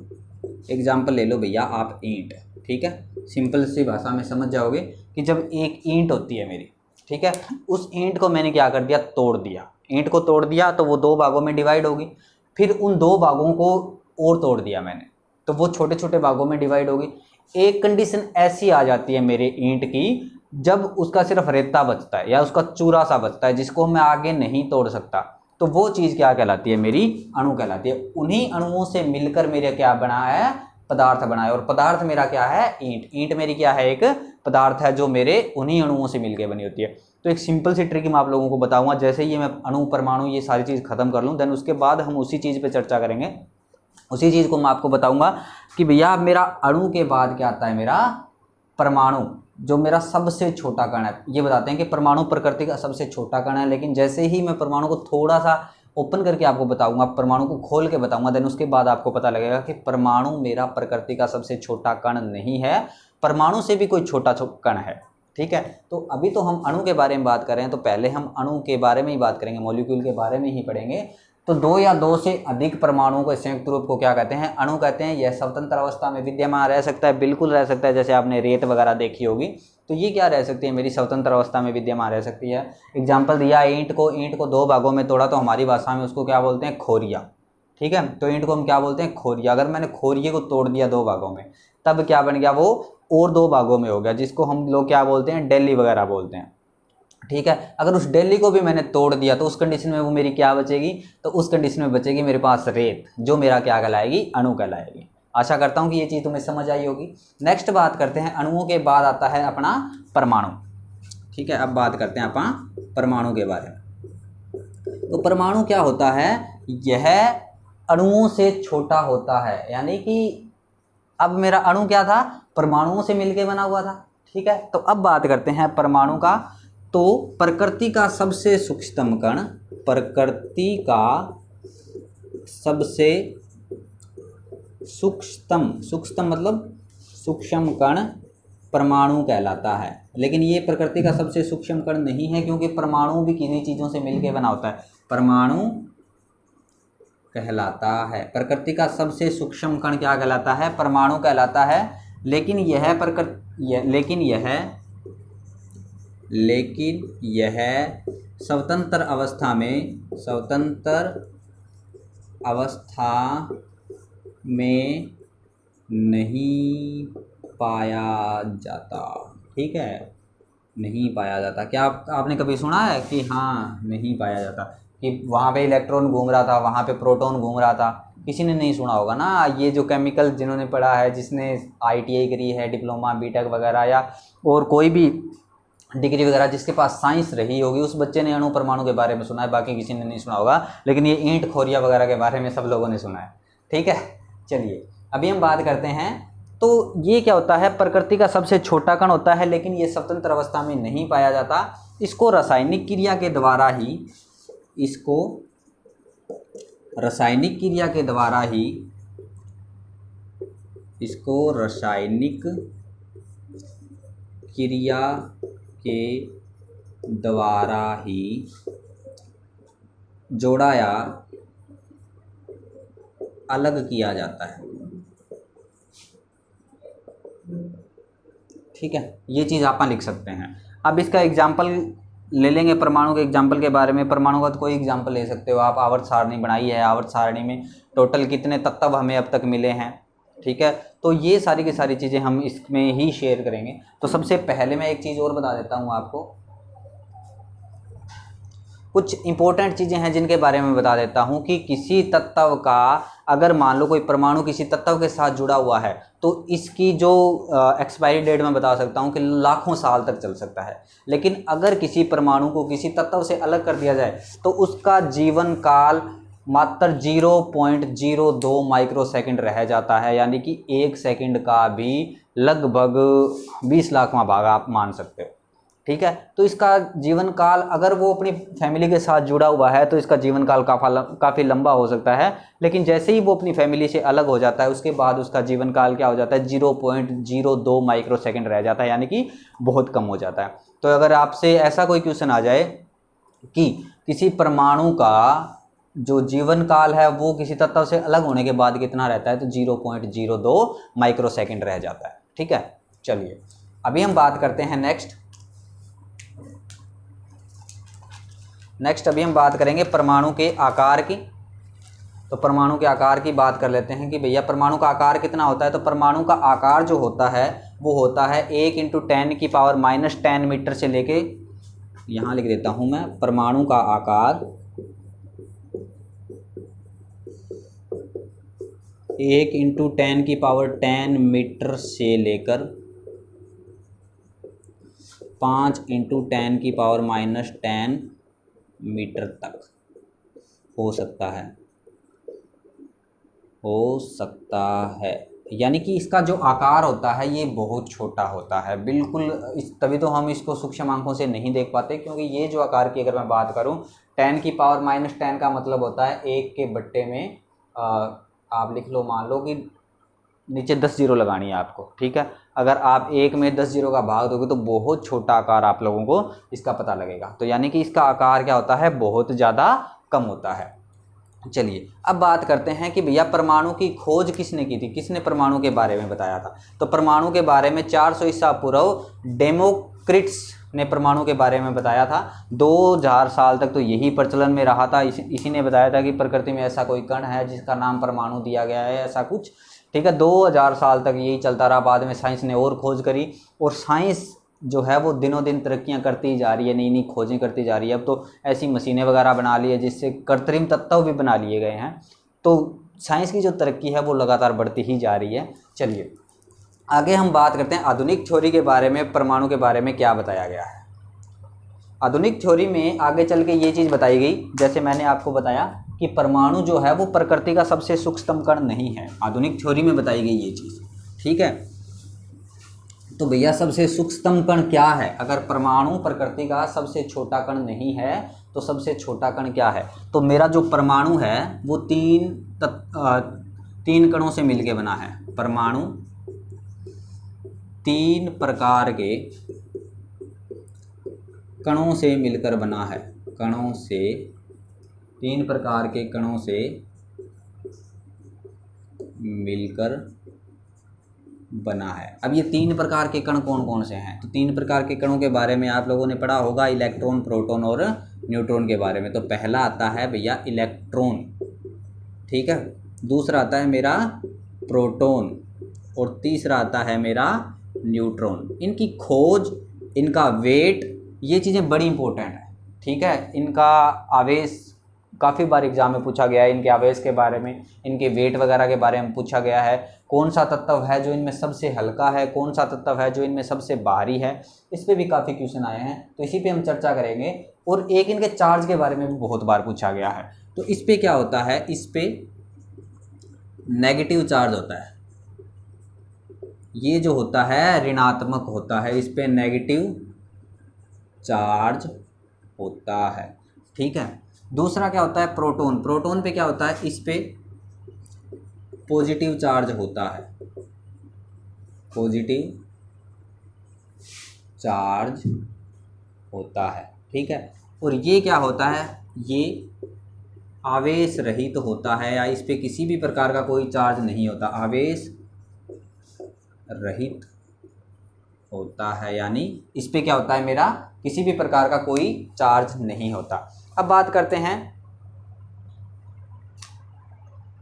एग्जाम्पल ले लो भैया आप, ईंट। ठीक है, सिंपल सी भाषा में समझ जाओगे कि जब एक ईंट होती है मेरी, ठीक है, उस ईंट को मैंने क्या कर दिया, तोड़ दिया। ईंट को तोड़ दिया तो वो 2 भागों में डिवाइड होगी, फिर उन 2 भागों को और तोड़ दिया मैंने, तो वो छोटे छोटे भागों में डिवाइड होगी। एक कंडीशन ऐसी आ जाती है मेरे ईंट की, जब उसका सिर्फ रेता बचता है या उसका चूरा सा बचता है जिसको मैं आगे नहीं तोड़ सकता, तो वो चीज़ क्या कहलाती है, मेरी अणु कहलाती है। उन्हीं अणुओं से मिलकर मेरे क्या बना है, पदार्थ बना है। और पदार्थ मेरा क्या है, ईंट। ईंट मेरी क्या है, एक पदार्थ है जो मेरे उन्हीं अणुओं से मिलकर बनी होती है। तो एक सिंपल सी ट्रिक मैं आप लोगों को बताऊंगा, जैसे ही मैं अणु परमाणु ये सारी चीज़ खत्म कर लूँ, देन उसके बाद हम उसी चीज़ पे चर्चा करेंगे। उसी चीज़ को मैं आपको बताऊंगा कि भैया मेरा अणु के बाद क्या आता है, मेरा परमाणु, जो मेरा सबसे छोटा कण है। ये बताते हैं कि परमाणु प्रकृति का सबसे छोटा कण है, लेकिन जैसे ही मैं परमाणु को थोड़ा सा ओपन करके आपको बताऊंगा, परमाणु को खोल के बताऊंगा, देन उसके बाद आपको पता लगेगा कि परमाणु मेरा प्रकृति का सबसे छोटा कण नहीं है, परमाणु से भी कोई छोटा कण है। ठीक है, तो अभी तो हम अणु के बारे में बात कर रहे हैं, तो पहले हम अणु के बारे में ही बात करेंगे, मॉलिक्यूल के बारे में ही पढ़ेंगे। तो 2 या 2 से अधिक परमाणुओं को संयुक्त रूप को क्या कहते हैं, अणु कहते हैं। यह स्वतंत्र अवस्था में विद्यमान रह सकता है, बिल्कुल रह सकता है, जैसे आपने रेत वगैरह देखी होगी, तो ये क्या रह सकती है, मेरी स्वतंत्र अवस्था में विद्यमान रह सकती है। एग्जाम्पल दिया, ईंट को 2 भागों में तोड़ा, तो हमारी भाषा में उसको क्या बोलते हैं, खोरिया। ठीक है, तो ईंट को हम क्या बोलते हैं, खोरिया। अगर मैंने खोरिये को तोड़ दिया 2 भागों में, तब क्या बन गया, वो और 2 भागों में हो गया, जिसको हम लोग क्या बोलते हैं, डेली वगैरह बोलते हैं। ठीक है, अगर उस डेली को भी मैंने तोड़ दिया तो उस कंडीशन में वो मेरी क्या बचेगी, तो उस कंडीशन में बचेगी मेरे पास रेत, जो मेरा क्या कहलाएगी, अणु कहलाएगी। आशा करता हूं कि ये चीज़ तुम्हें समझ आई होगी। नेक्स्ट बात करते हैं, अणुओं के बाद आता है अपना परमाणु। ठीक है, अब बात करते हैं अपन परमाणु के बारे में। तो परमाणु क्या होता है, यह अणुओं से छोटा होता है, यानी कि अब मेरा अणु क्या था, परमाणुओं से मिलकर बना हुआ था। ठीक है, तो अब बात करते हैं परमाणु का। तो प्रकृति का सबसे सूक्ष्म कण, प्रकृति का सबसे सूक्ष्म मतलब सूक्ष्म कण परमाणु कहलाता है। लेकिन ये प्रकृति का सबसे सूक्ष्म कण नहीं है, क्योंकि परमाणु भी किन्हीं चीज़ों से मिलकर बना होता है, परमाणु कहलाता है। प्रकृति का सबसे सूक्ष्म कण क्या कहलाता है, परमाणु कहलाता है। लेकिन यह स्वतंत्र अवस्था में नहीं पाया जाता। ठीक है, नहीं पाया जाता। क्या आपने कभी सुना है कि हाँ नहीं पाया जाता, कि वहाँ पे इलेक्ट्रॉन घूम रहा था, वहाँ पे प्रोटॉन घूम रहा था? किसी ने नहीं सुना होगा ना। ये जो केमिकल जिन्होंने पढ़ा है, जिसने ITI करी है, डिप्लोमा बीटेक वगैरह, या और कोई भी डिग्री वगैरह जिसके पास साइंस रही होगी, उस बच्चे ने अणु परमाणु के बारे में सुना है, बाकी किसी ने नहीं सुना होगा। लेकिन ये ईंट खोरिया वगैरह के बारे में सब लोगों ने सुना है। ठीक है, चलिए अभी हम बात करते हैं। तो ये क्या होता है, प्रकृति का सबसे छोटा कण होता है, लेकिन ये स्वतंत्र अवस्था में नहीं पाया जाता। इसको रासायनिक क्रिया के द्वारा ही इसको रासायनिक क्रिया के द्वारा ही इसको रासायनिक क्रिया के द्वारा ही जोड़ा या अलग किया जाता है। ठीक है, ये चीज़ आप लिख सकते हैं। अब इसका एग्जाम्पल ले लेंगे, परमाणु के एग्जाम्पल के बारे में। परमाणु का तो कोई एग्जाम्पल ले सकते हो आप। आवर्त सारणी बनाई है, आवर्त सारणी में टोटल कितने तत्व हमें अब तक मिले हैं। ठीक है, तो ये सारी की सारी चीज़ें हम इसमें ही शेयर करेंगे। तो सबसे पहले मैं एक चीज़ और बता देता हूँ आपको, कुछ इंपॉर्टेंट चीज़ें हैं जिनके बारे में बता देता हूँ कि किसी तत्व का, अगर मान लो कोई परमाणु किसी तत्व के साथ जुड़ा हुआ है, तो इसकी जो एक्सपायरी डेट मैं बता सकता हूँ कि लाखों साल तक चल सकता है। लेकिन अगर किसी परमाणु को किसी तत्व से अलग कर दिया जाए तो उसका जीवन काल मात्र 0.02 माइक्रोसेकंड रह जाता है, यानी कि 1 सेकंड का भी लगभग 20 लाखवां भाग आप मान सकते हो। ठीक है, तो इसका जीवन काल, अगर वो अपनी फैमिली के साथ जुड़ा हुआ है तो इसका जीवन काल काफ़ी लंबा हो सकता है। लेकिन जैसे ही वो अपनी फैमिली से अलग हो जाता है, उसके बाद उसका जीवन काल क्या हो जाता है, 0.02 माइक्रोसेकंड रह जाता है, यानी कि बहुत कम हो जाता है। तो अगर आपसे ऐसा कोई क्वेश्चन आ जाए कि किसी परमाणु का जो जीवन काल है वो किसी तत्व से अलग होने के बाद कितना रहता है, तो 0.02 माइक्रोसेकंड रह जाता है। ठीक है, चलिए अभी हम बात करते हैं नेक्स्ट अभी हम बात करेंगे परमाणु के आकार की। तो परमाणु के आकार की बात कर लेते हैं कि भैया परमाणु का आकार कितना होता है। तो परमाणु का आकार जो होता है वो होता है 1 × 10⁻⁻10 मीटर से लेके, यहाँ लिख देता हूँ मैं, परमाणु का आकार 1 × 10⁻10 मीटर से लेकर 5 × 10⁻⁻10 मीटर तक हो सकता है। यानी कि इसका जो आकार होता है ये बहुत छोटा होता है, बिल्कुल। तभी तो हम इसको सूक्ष्म आंखों से नहीं देख पाते, क्योंकि ये जो आकार की अगर मैं बात करूं, 10⁻⁻10 का मतलब होता है 1 के बट्टे में आप लिख लो, मान लो कि नीचे 10 जीरो लगानी है आपको। ठीक है, अगर आप 1 में 10 जीरो का भाग दोगे तो बहुत छोटा आकार आप लोगों को इसका पता लगेगा। तो यानी कि इसका आकार क्या होता है, बहुत ज़्यादा कम होता है। चलिए अब बात करते हैं कि भैया परमाणु की खोज किसने की थी, किसने परमाणु के बारे में बताया था। तो परमाणु के बारे में 400 ईसा पूर्व डेमोक्रिटस ने परमाणु के बारे में बताया था। 2000 साल तक तो यही प्रचलन में रहा था। इसी ने बताया था कि प्रकृति में ऐसा कोई कण है जिसका नाम परमाणु दिया गया है, ऐसा कुछ। ठीक है, 2000 साल तक यही चलता रहा। बाद में साइंस ने और खोज करी, और साइंस जो है वो दिनों दिन तरक्कियां करती जा रही है, नई नई खोजें करती जा रही है। अब तो ऐसी मशीनें वगैरह बना ली है जिससे कृत्रिम तत्व भी बना लिए गए हैं। तो साइंस की जो तरक्की है वो लगातार बढ़ती ही जा रही है। चलिए आगे हम बात करते हैं आधुनिक थ्योरी के बारे में, परमाणु के बारे में क्या बताया गया है। आधुनिक थ्योरी में आगे चल के ये चीज़ बताई गई, जैसे मैंने आपको बताया कि परमाणु जो है वो प्रकृति का सबसे सूक्ष्म कण नहीं है। आधुनिक थ्योरी में बताई गई ये चीज़। ठीक है, तो भैया सबसे सूक्ष्म कण क्या है। अगर परमाणु प्रकृति का सबसे छोटा कण नहीं है तो सबसे छोटा कण क्या है। तो मेरा जो परमाणु है वो तीन कणों से मिलके बना है। परमाणु 3 प्रकार के कणों से मिलकर बना है। 3 प्रकार के कणों से मिलकर बना है। अब ये 3 प्रकार के कण कौन कौन से हैं। तो 3 प्रकार के कणों के बारे में आप लोगों ने पढ़ा होगा, इलेक्ट्रॉन, प्रोटॉन और न्यूट्रॉन के बारे में। तो पहला आता है भैया इलेक्ट्रॉन, ठीक है, दूसरा आता है मेरा प्रोटॉन और तीसरा आता है मेरा न्यूट्रॉन। इनकी खोज इनका वेट, ये चीज़ें बड़ी इंपॉर्टेंट है, ठीक है। इनका आवेश काफ़ी बार एग्जाम में पूछा गया है, इनके आवेश के बारे में, इनके वेट वगैरह के बारे में पूछा गया है। कौन सा तत्व है जो इनमें सबसे हल्का है, कौन सा तत्व है जो इनमें सबसे भारी है, इस पर भी काफ़ी क्वेश्चन आए हैं, तो इसी पे हम चर्चा करेंगे। और एक इनके चार्ज के बारे में भी बहुत बार पूछा गया है। तो इस पर क्या होता है, इस पर नेगेटिव चार्ज होता है, ये जो होता है ऋणात्मक होता है, इस पर नेगेटिव चार्ज होता है, ठीक है। दूसरा क्या होता है, प्रोटॉन, प्रोटॉन पे क्या होता है, इस पे पॉजिटिव चार्ज होता है, पॉजिटिव चार्ज होता है, ठीक है। और ये क्या होता है, ये आवेश रहित होता है, या इस पे किसी भी प्रकार का कोई चार्ज नहीं होता, आवेश रहित होता है, यानी इस पे क्या होता है, मेरा किसी भी प्रकार का कोई चार्ज नहीं होता। अब बात करते हैं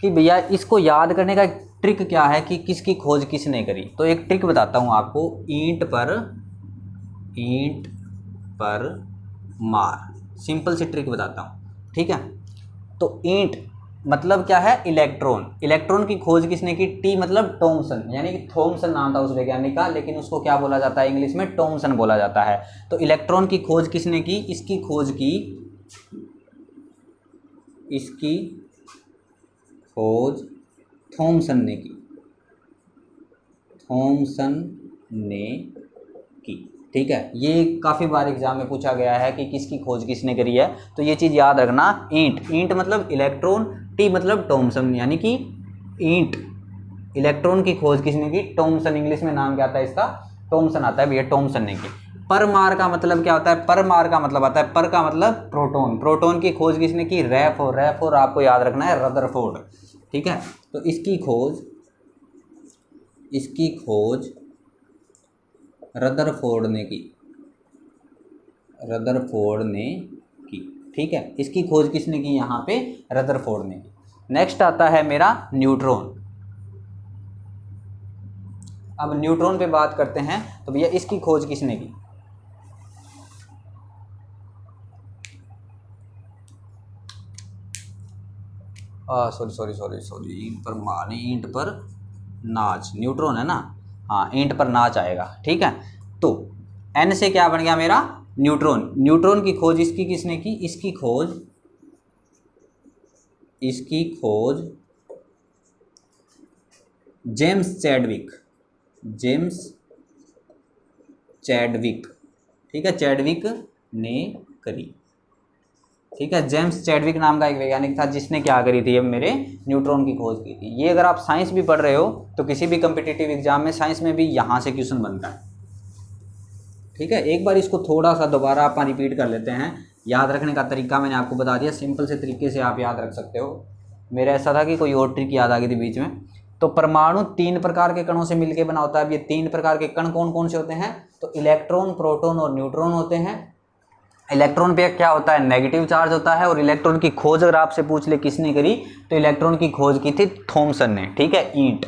कि भैया इसको याद करने का एक ट्रिक क्या है कि किसकी खोज किसने करी। तो एक ट्रिक बताता हूँ आपको, ईंट पर मार, सिंपल सी ट्रिक बताता हूँ, ठीक है। तो ईंट मतलब क्या है, इलेक्ट्रॉन, इलेक्ट्रॉन की खोज किसने की, टी मतलब थॉमसन, यानी कि थॉमसन नाम था उस वैज्ञानिक का, लेकिन उसको क्या बोला जाता है, इंग्लिश में थॉमसन बोला जाता है। तो इलेक्ट्रॉन की खोज किसने की, इसकी खोज थॉमसन ने की, थॉमसन ने की, ठीक है। ये काफ़ी बार एग्जाम में पूछा गया है कि किसकी खोज किसने करी है, तो ये चीज़ याद रखना, ईंट मतलब इलेक्ट्रॉन, टी मतलब थॉमसन, यानी कि ईंट, इलेक्ट्रॉन की खोज किसने की, थॉमसन, इंग्लिश में नाम क्या आता है इसका, थॉमसन आता है भैया, थॉमसन ने की। परमार का मतलब क्या होता है, परमार का मतलब आता है, पर का मतलब प्रोटॉन, प्रोटॉन की खोज किसने की, रैफोर आपको याद रखना है, रदरफोर्ड, ठीक है। तो इसकी खोज रदरफोर्ड ने की, ठीक है। इसकी खोज किसने की, यहाँ पे रदरफोर्ड ने की। नेक्स्ट आता है मेरा न्यूट्रॉन। अब न्यूट्रॉन पे बात करते हैं, तो भैया इसकी खोज किसने की, सॉरी, ईंट पर नाच, न्यूट्रॉन है ना, हाँ, ईंट पर नाच आएगा, ठीक है। तो एन से क्या बन गया मेरा, न्यूट्रॉन, न्यूट्रॉन की खोज इसकी किसने की, इसकी खोज जेम्स चैडविक, ठीक है, चैडविक ने करी, ठीक है। जेम्स चैडविक नाम का एक वैज्ञानिक था जिसने क्या करी थी, अब मेरे न्यूट्रॉन की खोज की थी। ये अगर आप साइंस भी पढ़ रहे हो तो किसी भी कम्पिटिटिव एग्जाम में साइंस में भी यहाँ से क्वेश्चन बनता है, ठीक है। एक बार इसको थोड़ा सा दोबारा आप रिपीट कर लेते हैं। याद रखने का तरीका मैंने आपको बता दिया, सिंपल से तरीके से आप याद रख सकते हो। मेरा ऐसा था कि कोई और ट्रिक याद आ गई थी बीच में। तो परमाणु 3 प्रकार के कणों से मिलकर बना होता है। अब ये 3 प्रकार के कण कौन कौन से होते हैं, तो इलेक्ट्रॉन, प्रोटॉन और न्यूट्रॉन होते हैं। इलेक्ट्रॉन पे क्या होता है, नेगेटिव चार्ज होता है। और इलेक्ट्रॉन की खोज अगर आपसे पूछ ले किसने करी, तो इलेक्ट्रॉन की खोज की थी थॉमसन ने, ठीक है। ईंट,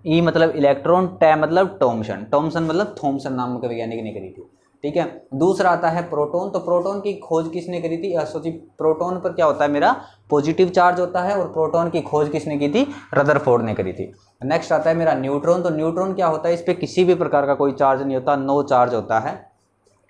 ई मतलब इलेक्ट्रॉन, टे मतलब थॉमसन मतलब थॉमसन नाम के वैज्ञानिक ने करी थी, ठीक है। दूसरा आता है प्रोटॉन। तो प्रोटॉन की खोज किसने करी थी, सोचिए, प्रोटॉन पर क्या होता है, मेरा पॉजिटिव चार्ज होता है। और प्रोटॉन की खोज किसने की थी, रदरफोर्ड ने करी थी। नेक्स्ट आता है मेरा न्यूट्रॉन। तो न्यूट्रॉन क्या होता है, इस पर किसी भी प्रकार का कोई चार्ज नहीं होता, नो चार्ज होता है।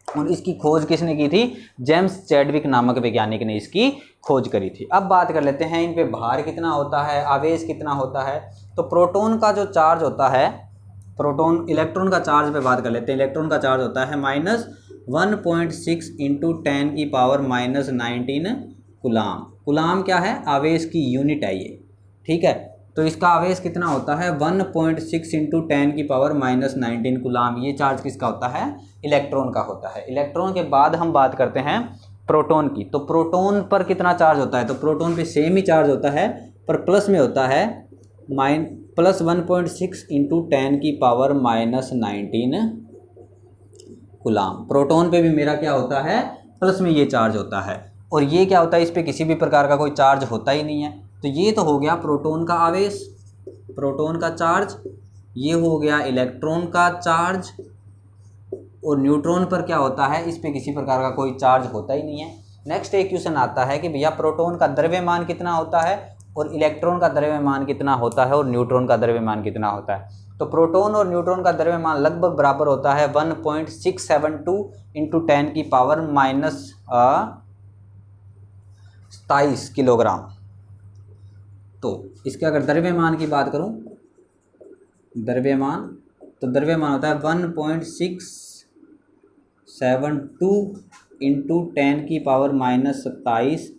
और इसकी खोज किसने की थी, जेम्स चैडविक नामक वैज्ञानिक ने इसकी खोज करी थी। अब बात कर लेते हैं इन पे भार कितना होता है, आवेश कितना होता है। तो प्रोटॉन का जो चार्ज होता है, प्रोटॉन, इलेक्ट्रॉन का चार्ज पे बात कर लेते हैं। इलेक्ट्रॉन का चार्ज होता है -1.6 × 10⁻⁻19 कूलाम। कूलाम क्या है, आवेश की यूनिट है ये, ठीक है। तो इसका आवेश कितना होता है, 1.6 × 10⁻⁻19 कूलाम। ये चार्ज किसका होता है, इलेक्ट्रॉन का होता है। इलेक्ट्रॉन के बाद हम बात करते हैं प्रोटॉन की। तो प्रोटॉन पर कितना चार्ज होता है, तो प्रोटॉन पे सेम ही चार्ज होता है, पर प्लस में होता है +1.6 × 10⁻⁻19 कूलाम। प्रोटॉन पे भी मेरा क्या होता है, प्लस में ये चार्ज होता है। और ये क्या होता है, इस पे किसी भी प्रकार का कोई चार्ज होता ही नहीं है। तो ये तो हो गया प्रोटॉन का आवेश, प्रोटॉन का चार्ज। ये हो गया इलेक्ट्रॉन का चार्ज, और न्यूट्रॉन पर क्या होता है, इस पे किसी प्रकार का कोई चार्ज होता ही नहीं है। नेक्स्ट एक क्वेश्चन आता है कि भैया प्रोटॉन का द्रव्यमान कितना होता है और इलेक्ट्रॉन का द्रव्यमान कितना होता है और न्यूट्रॉन का द्रव्यमान कितना होता है। तो प्रोटॉन और न्यूट्रॉन का द्रव्यमान लगभग बराबर होता है 1.672 इंटू 10 की पावर माइनस 27 किलोग्राम। तो इसके अगर द्रव्यमान की बात करूं, द्रव्यमान, तो द्रव्यमान होता है 1.672 इंटू 10 की पावर माइनस 27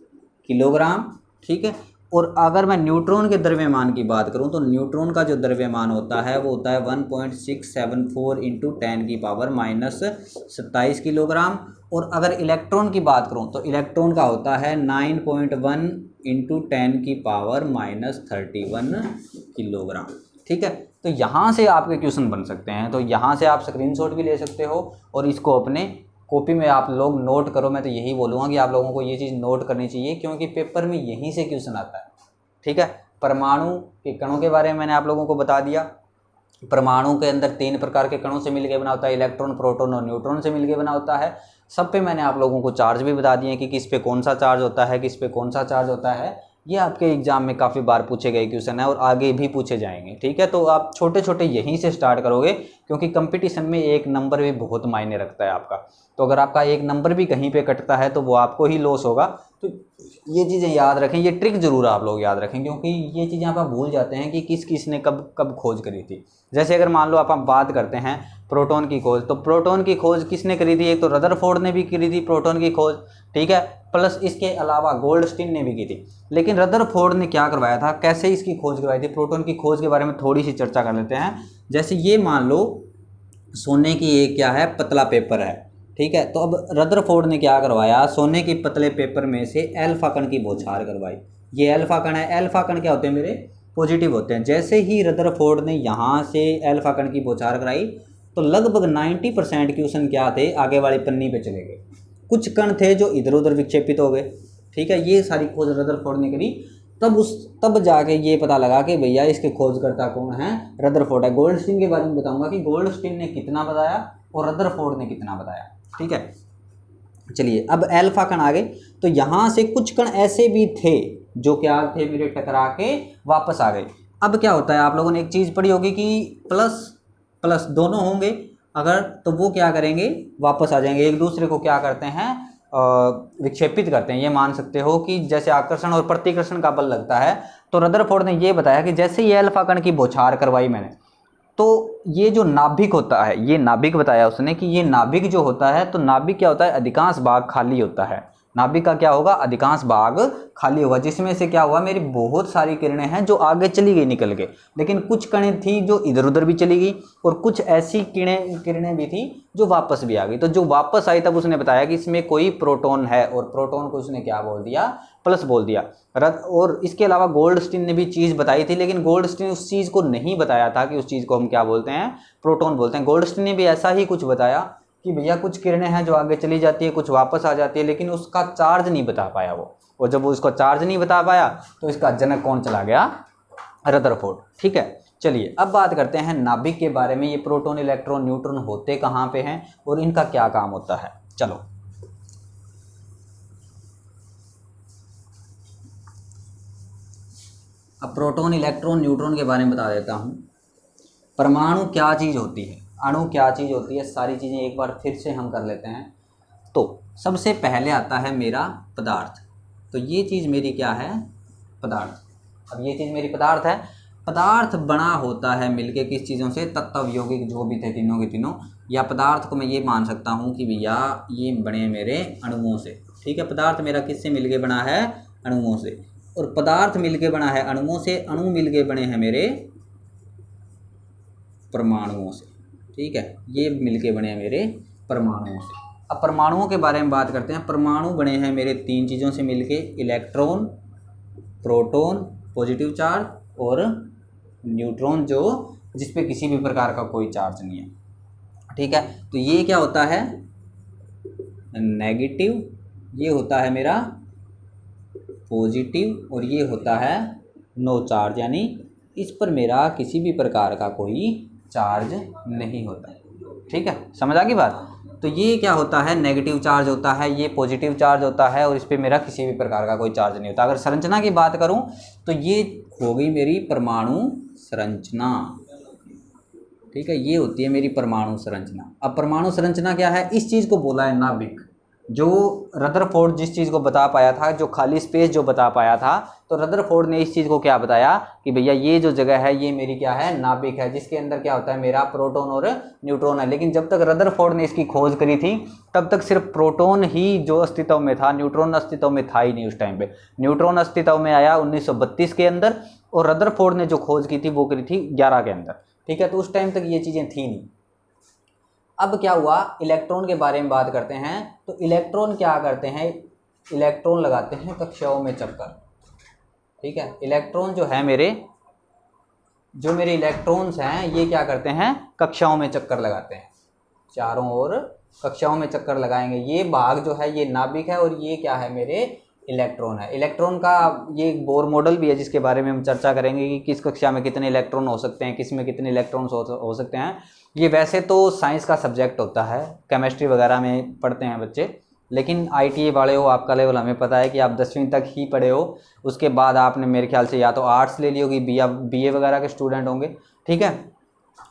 किलोग्राम, ठीक है। और अगर मैं न्यूट्रॉन के द्रव्यमान की बात करूं, तो न्यूट्रॉन का जो द्रव्यमान होता है वो होता है 1.674 इंटू 10 की पावर माइनस 27 किलोग्राम। और अगर इलेक्ट्रॉन की बात करूं, तो इलेक्ट्रॉन का होता है 9.1 इंटू 10 की पावर माइनस 31 किलोग्राम, ठीक है। तो यहाँ से आपके क्वेश्चन बन सकते हैं, तो यहाँ से आप स्क्रीनशॉट भी ले सकते हो और इसको अपने कॉपी में आप लोग नोट करो। मैं तो यही बोलूँगा कि आप लोगों को ये चीज़ नोट करनी चाहिए, क्योंकि पेपर में यहीं से क्वेश्चन आता है, ठीक है। परमाणु के कणों के बारे में मैंने आप लोगों को बता दिया। परमाणु के अंदर 3 प्रकार के कणों से मिलकर बना होता है, इलेक्ट्रॉन, प्रोटॉन और न्यूट्रॉन से मिलकर बना होता है। सब पे मैंने आप लोगों को चार्ज भी बता दिए कि किस पे कौन सा चार्ज होता है, किस पे कौन सा चार्ज होता है। ये आपके एग्जाम में काफ़ी बार पूछे गए क्वेश्चन है और आगे भी पूछे जाएंगे, ठीक है। तो आप छोटे छोटे यहीं से स्टार्ट करोगे, क्योंकि कंपटीशन में एक नंबर भी बहुत मायने रखता है आपका। तो अगर आपका एक नंबर भी कहीं पे कटता है तो वो आपको ही लॉस होगा। तो ये चीज़ें याद रखें, ये ट्रिक जरूर आप लोग याद रखें, क्योंकि ये चीज़ें आप भूल जाते हैं कि किस किस ने कब कब खोज करी थी। जैसे अगर मान लो आप बात करते हैं प्रोटॉन की खोज, तो प्रोटॉन की खोज किसने करी थी? एक तो रदरफोर्ड ने भी करी थी प्रोटॉन की खोज, ठीक है, प्लस इसके अलावा गोल्डस्टीन ने भी की थी। लेकिन रदरफोर्ड ने क्या करवाया था, कैसे इसकी खोज करवाई थी? प्रोटॉन की खोज के बारे में थोड़ी सी चर्चा कर लेते हैं। जैसे ये मान लो सोने की एक क्या है, पतला पेपर है, ठीक है। तो अब रदरफोर्ड ने क्या करवाया, सोने के पतले पेपर में से एल्फा कण की बौछार करवाई। ये एल्फा कण है, एल्फा कण क्या होते हैं मेरे? पॉजिटिव होते हैं। जैसे ही रदरफोर्ड ने यहाँ से एल्फा कण की बौछार कराई, तो लगभग 90% क्वेश्चन क्या थे, आगे वाली पन्नी पे चले गए। कुछ कण थे जो इधर उधर विक्षेपित हो गए, ठीक है। ये सारी खोज रदरफोर्ड ने करी। तब जाके ये पता लगा कि भैया इसके खोजकर्ता कौन है, रदरफोर्ड है। गोल्डस्टीन के बारे में बताऊंगा कि गोल्डस्टीन ने कितना बताया और रदरफोर्ड ने कितना बताया, ठीक है। चलिए अब एल्फा कण आ गए, तो यहाँ से कुछ कण ऐसे भी थे जो क्या थे मेरे, टकरा के वापस आ गए। अब क्या होता है, आप लोगों ने एक चीज़ पढ़ी होगी कि प्लस प्लस दोनों होंगे अगर, तो वो क्या करेंगे, वापस आ जाएंगे। एक दूसरे को क्या करते हैं, विक्षेपित करते हैं। ये मान सकते हो कि जैसे आकर्षण और प्रतिकर्षण का बल लगता है। तो रदरफोर्ड ने ये बताया कि जैसे ये एल्फा कण की बौछार करवाई मैंने, तो ये जो नाभिक होता है, ये नाभिक बताया उसने कि ये नाभिक जो होता है, तो नाभिक क्या होता है, अधिकांश भाग खाली होता है। नाभिक का क्या होगा, अधिकांश भाग खाली होगा, जिसमें से क्या हुआ, मेरी बहुत सारी किरणें हैं जो आगे चली गई निकल के, लेकिन कुछ किरणें थी जो इधर उधर भी चली गई और कुछ ऐसी किरणें भी थी जो वापस भी आ गई। तो जो वापस आई तब उसने बताया कि इसमें कोई प्रोटॉन है, और प्रोटॉन को उसने क्या बोल दिया, प्लस बोल दिया। और इसके अलावा गोल्डस्टीन ने भी चीज़ बताई थी, लेकिन गोल्डस्टीन उस चीज़ को नहीं बताया था कि उस चीज़ को हम क्या बोलते हैं, प्रोटॉन बोलते हैं। गोल्डस्टीन ने भी ऐसा ही कुछ बताया कि भैया कुछ किरणें हैं जो आगे चली जाती है, कुछ वापस आ जाती है, लेकिन उसका चार्ज नहीं बता पाया वो। और जब वो उसको चार्ज नहीं बता पाया तो इसका जनक कौन चला गया, रदरफोर्ड, ठीक है। चलिए अब बात करते हैं नाभिक के बारे में। ये प्रोटॉन, इलेक्ट्रॉन, न्यूट्रॉन होते कहाँ पे हैं और इनका क्या काम होता है। चलो अब प्रोटॉन, इलेक्ट्रॉन, न्यूट्रॉन के बारे में बता देता हूँ। परमाणु क्या चीज़ होती है, अणु क्या चीज़ होती है, सारी चीज़ें एक बार फिर से हम कर लेते हैं। तो सबसे पहले आता है मेरा पदार्थ। तो ये चीज़ मेरी क्या है, पदार्थ। अब ये चीज़ मेरी पदार्थ है। पदार्थ बना होता है मिलके किस चीज़ों से, तत्व यौगिक जो भी थे तीनों के तीनों, या पदार्थ को मैं ये मान सकता हूँ कि भैया ये बने मेरे अणुओं से, ठीक है। पदार्थ मेरा किससे मिलके बना है, अणुओं से। और पदार्थ मिलके बना है अणुओं से, अणु मिलके बने हैं मेरे परमाणुओं से, ठीक है। ये मिलके बने हैं मेरे परमाणुओं से। अब परमाणुओं के बारे में बात करते हैं। परमाणु बने हैं मेरे 3 चीज़ों से मिलके, इलेक्ट्रॉन, प्रोटॉन पॉजिटिव चार्ज, और न्यूट्रॉन जो जिस पे किसी भी प्रकार का कोई चार्ज नहीं है, ठीक है। तो ये क्या होता है, नेगेटिव, ये होता है मेरा पॉजिटिव, और ये होता है नो चार्ज, यानी इस पर मेरा किसी भी प्रकार का कोई चार्ज नहीं होता, ठीक है। समझ आ गई बात। तो ये क्या होता है, नेगेटिव चार्ज होता है, ये पॉजिटिव चार्ज होता है, और इस पर मेरा किसी भी प्रकार का कोई चार्ज नहीं होता। अगर संरचना की बात करूं तो ये हो गई मेरी परमाणु संरचना, ठीक है, ये होती है मेरी परमाणु संरचना। अब परमाणु संरचना क्या है, इस चीज़ को बोला है नाभिक। जो रदरफोर्ड जिस चीज़ को बता पाया था, जो खाली स्पेस जो बता पाया था, तो रदरफोर्ड ने इस चीज़ को क्या बताया कि भैया ये जो जगह है ये मेरी क्या है, नाभिक है, जिसके अंदर क्या होता है, मेरा प्रोटॉन और न्यूट्रॉन है। लेकिन जब तक रदरफोर्ड ने इसकी खोज करी थी तब तक सिर्फ प्रोटॉन ही जो अस्तित्व में था, न्यूट्रॉन अस्तित्व में था ही नहीं उस टाइम पे। न्यूट्रॉन अस्तित्व में आया 1932 के अंदर, और रदरफोर्ड ने जो खोज की थी वो करी थी 11 के अंदर, ठीक है। तो उस टाइम तक ये चीज़ें थी नहीं। अब क्या हुआ, इलेक्ट्रॉन के बारे में बात करते हैं। तो इलेक्ट्रॉन क्या करते हैं, इलेक्ट्रॉन लगाते हैं कक्षाओं में चक्कर, ठीक है। इलेक्ट्रॉन जो है मेरे इलेक्ट्रॉन्स हैं, ये क्या करते हैं, कक्षाओं में चक्कर लगाते हैं, चारों ओर कक्षाओं में चक्कर लगाएंगे। ये भाग जो है ये नाभिक है, और ये क्या है, मेरे इलेक्ट्रॉन है। इलेक्ट्रॉन का ये एक बोर मॉडल भी है जिसके बारे में हम चर्चा करेंगे कि किस कक्षा में कितने इलेक्ट्रॉन हो सकते हैं, किस में कितने इलेक्ट्रॉन्स हो सकते हैं। ये वैसे तो साइंस का सब्जेक्ट होता है, केमिस्ट्री वगैरह में पढ़ते हैं बच्चे, लेकिन ITA वाले हो, आपका लेवल हमें पता है कि आप 10वीं तक ही पढ़े हो, उसके बाद आपने मेरे ख्याल से या तो आर्ट्स ले ली होगी, BA वगैरह के स्टूडेंट होंगे, ठीक है।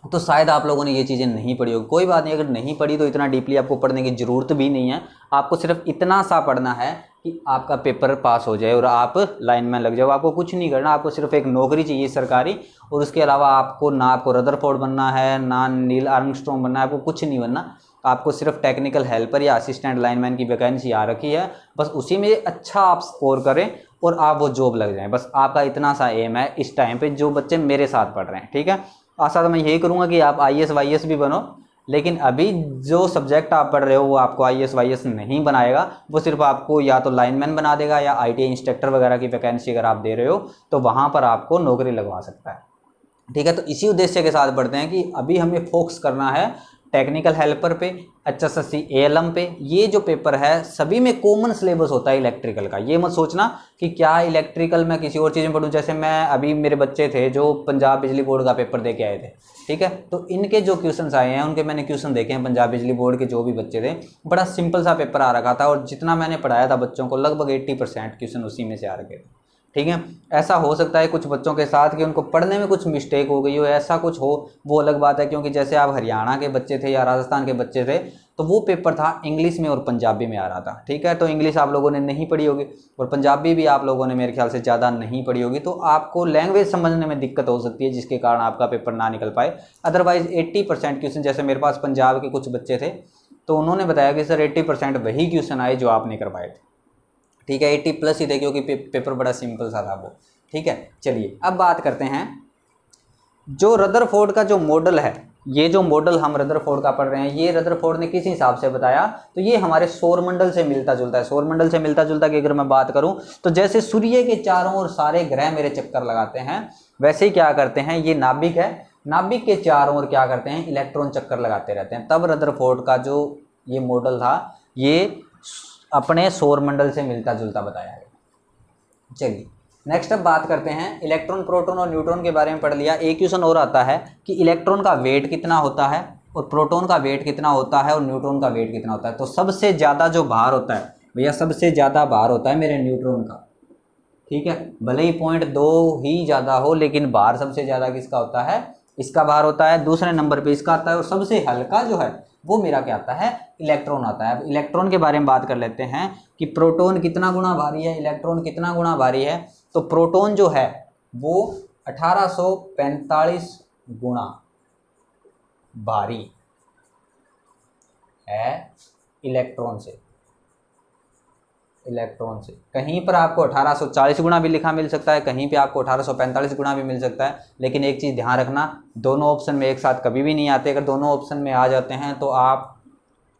तो शायद आप लोगों ने ये चीज़ें नहीं पढ़ी होगी। कोई बात नहीं, अगर नहीं पढ़ी तो इतना डीपली आपको पढ़ने की ज़रूरत भी नहीं है। आपको सिर्फ इतना सा पढ़ना है कि आपका पेपर पास हो जाए और आप लाइन में लग जाओ। आपको कुछ नहीं करना, आपको सिर्फ एक नौकरी चाहिए सरकारी, और उसके अलावा आपको ना आपको रदरफोर्ड बनना है, ना नील आर्मस्ट्रॉन्ग बनना है, आपको कुछ नहीं बनना। आपको सिर्फ टेक्निकल हेल्पर या असिस्टेंट लाइनमैन की वैकेंसी आ रखी है, बस उसी में अच्छा आप स्कोर करें और आप वो जॉब लग जाएं। बस आपका इतना सा एम है इस टाइम पे, जो बच्चे मेरे साथ पढ़ रहे हैं, ठीक है। आशा तो मैं यही करूँगा कि आप IAS YAS भी बनो, लेकिन अभी जो सब्जेक्ट आप पढ़ रहे हो वो आपको IAS YAS नहीं बनाएगा, वो सिर्फ आपको या तो लाइनमैन बना देगा, या ITA इंस्ट्रक्टर वगैरह की वैकेंसी अगर आप दे रहे हो तो वहाँ पर आपको नौकरी लगवा सकता है, ठीक है। तो इसी उद्देश्य के साथ बढ़ते हैं कि अभी हमें फोकस करना है टेक्निकल हेल्पर पे, HSSC ALM पे। ये जो पेपर है सभी में कॉमन सिलेबस होता है इलेक्ट्रिकल का। ये मत सोचना कि क्या इलेक्ट्रिकल में किसी और चीज़ में पढ़ूँ। जैसे मैं अभी मेरे बच्चे थे जो पंजाब बिजली बोर्ड का पेपर दे के आए थे, ठीक है, तो इनके जो क्वेश्चंस आए हैं उनके मैंने क्वेश्चन देखे हैं। पंजाब बिजली बोर्ड के जो भी बच्चे थे, बड़ा सिंपल सा पेपर आ रखा था, और जितना मैंने पढ़ाया था बच्चों को लगभग 80% क्वेश्चन उसी में से आ रखे थे, ठीक है। ऐसा हो सकता है कुछ बच्चों के साथ कि उनको पढ़ने में कुछ मिस्टेक हो गई हो, ऐसा कुछ हो, वो अलग बात है। क्योंकि जैसे आप हरियाणा के बच्चे थे या राजस्थान के बच्चे थे, तो वो पेपर था इंग्लिश में और पंजाबी में आ रहा था, ठीक है। तो इंग्लिश आप लोगों ने नहीं पढ़ी होगी और पंजाबी भी आप लोगों ने मेरे ख्याल से ज़्यादा नहीं पढ़ी होगी, तो आपको लैंग्वेज समझने में दिक्कत हो सकती है, जिसके कारण आपका पेपर ना निकल पाए। अदरवाइज 80% क्वेश्चन, जैसे मेरे पास पंजाब के कुछ बच्चे थे तो उन्होंने बताया कि सर 80% वही क्वेश्चन आए जो आप नहीं कर पाए थे, ठीक है। 80+ ही थे, क्योंकि पेपर बड़ा सिंपल सा था वो, ठीक है। चलिए अब बात करते हैं जो रदरफोर्ड का जो मॉडल है। ये जो मॉडल हम रदरफोर्ड का पढ़ रहे हैं, ये रदरफोर्ड ने किस हिसाब से बताया, तो ये हमारे सौरमंडल से मिलता जुलता है। सौरमंडल से मिलता जुलता की अगर मैं बात करूं तो जैसे सूर्य के चारों ओर सारे ग्रह मेरे चक्कर लगाते हैं, वैसे ही क्या करते हैं, ये नाभिक है, नाभिक के चारों ओर क्या करते हैं, इलेक्ट्रॉन चक्कर लगाते रहते हैं। तब रदरफोर्ड का जो ये मॉडल था ये अपने सौरमंडल से मिलता जुलता बताया गया। चलिए नेक्स्ट अब बात करते हैं इलेक्ट्रॉन, प्रोटॉन और न्यूट्रॉन के बारे में पढ़ लिया। एक क्वेश्चन और आता है कि इलेक्ट्रॉन का वेट कितना होता है और प्रोटॉन का वेट कितना होता है और न्यूट्रॉन का वेट कितना होता है। तो सबसे ज़्यादा जो भार होता है भैया, सबसे ज़्यादा भार होता है मेरे न्यूट्रॉन का, ठीक है। भले ही 0.2 ही ज़्यादा हो, लेकिन भार सबसे ज़्यादा किसका होता है, इसका भार होता है। दूसरे नंबर पे इसका आता है, और सबसे हल्का जो है वो मेरा क्या आता है, इलेक्ट्रॉन आता है। अब इलेक्ट्रॉन के बारे में बात कर लेते हैं कि प्रोटॉन कितना गुना भारी है, इलेक्ट्रॉन कितना गुना भारी है। तो प्रोटॉन जो है वो 1845 गुना भारी है इलेक्ट्रॉन से। कहीं पर आपको 1840 गुना भी लिखा मिल सकता है, कहीं पे आपको 1845 गुना भी मिल सकता है। लेकिन एक चीज़ ध्यान रखना, दोनों ऑप्शन में एक साथ कभी भी नहीं आते। अगर दोनों ऑप्शन में आ जाते हैं तो आप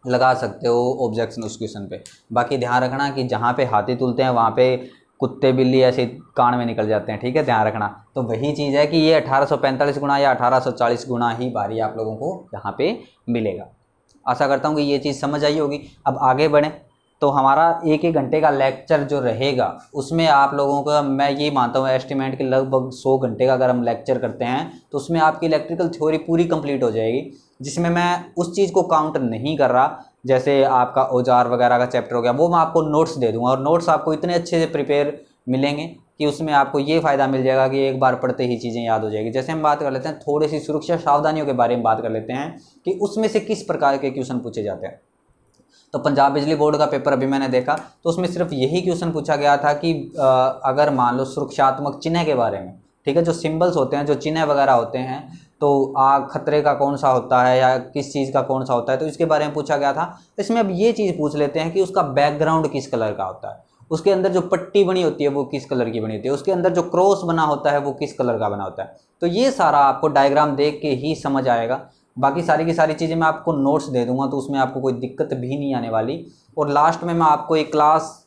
लगा सकते हो ऑब्जेक्शन उस क्वेश्चन पे। बाकी ध्यान रखना कि जहाँ पे हाथी तुलते हैं वहाँ पे कुत्ते बिल्ली ऐसे कान में निकल जाते हैं, ठीक है, ध्यान रखना। तो वही चीज़ है कि ये 1845 गुना या 1840 गुना ही भारी आप लोगों को यहाँ पे मिलेगा। आशा करता हूँ कि ये चीज़ समझ आई होगी। अब आगे बढ़ें तो हमारा 1-1 घंटे का लेक्चर जो रहेगा उसमें आप लोगों का मैं ये मानता हूँ एस्टिमेट कि लगभग 100 घंटे का अगर हम लेक्चर करते हैं तो उसमें आपकी इलेक्ट्रिकल थ्योरी पूरी कंप्लीट हो जाएगी, जिसमें मैं उस चीज़ को काउंट नहीं कर रहा जैसे आपका औजार वगैरह का चैप्टर हो गया, वो मैं आपको नोट्स दे दूंगा और नोट्स आपको इतने अच्छे से प्रिपेयर मिलेंगे कि उसमें आपको ये फ़ायदा मिल जाएगा कि एक बार पढ़ते ही चीज़ें याद हो जाएगी। जैसे हम बात कर लेते हैं थोड़ी सी सुरक्षा सावधानियों के बारे में बात कर लेते हैं कि उसमें से किस प्रकार के क्वेश्चन पूछे जाते हैं। तो पंजाब बिजली बोर्ड का पेपर अभी मैंने देखा तो उसमें सिर्फ यही क्वेश्चन पूछा गया था कि अगर मान लो सुरक्षात्मक चिन्ह के बारे में, ठीक है, जो सिंबल्स होते हैं, जो चिन्ह वगैरह होते हैं, तो आग खतरे का कौन सा होता है या किस चीज़ का कौन सा होता है, तो इसके बारे में पूछा गया था। इसमें अब ये चीज़ पूछ लेते हैं कि उसका बैकग्राउंड किस कलर का होता है, उसके अंदर जो पट्टी बनी होती है वो किस कलर की बनी होती है, उसके अंदर जो क्रॉस बना होता है वो किस कलर का बना होता है। तो ये सारा आपको डायग्राम देख के ही समझ आएगा। बाकी सारी की सारी चीज़ें मैं आपको नोट्स दे दूंगा तो उसमें आपको कोई दिक्कत भी नहीं आने वाली। और लास्ट में मैं आपको एक क्लास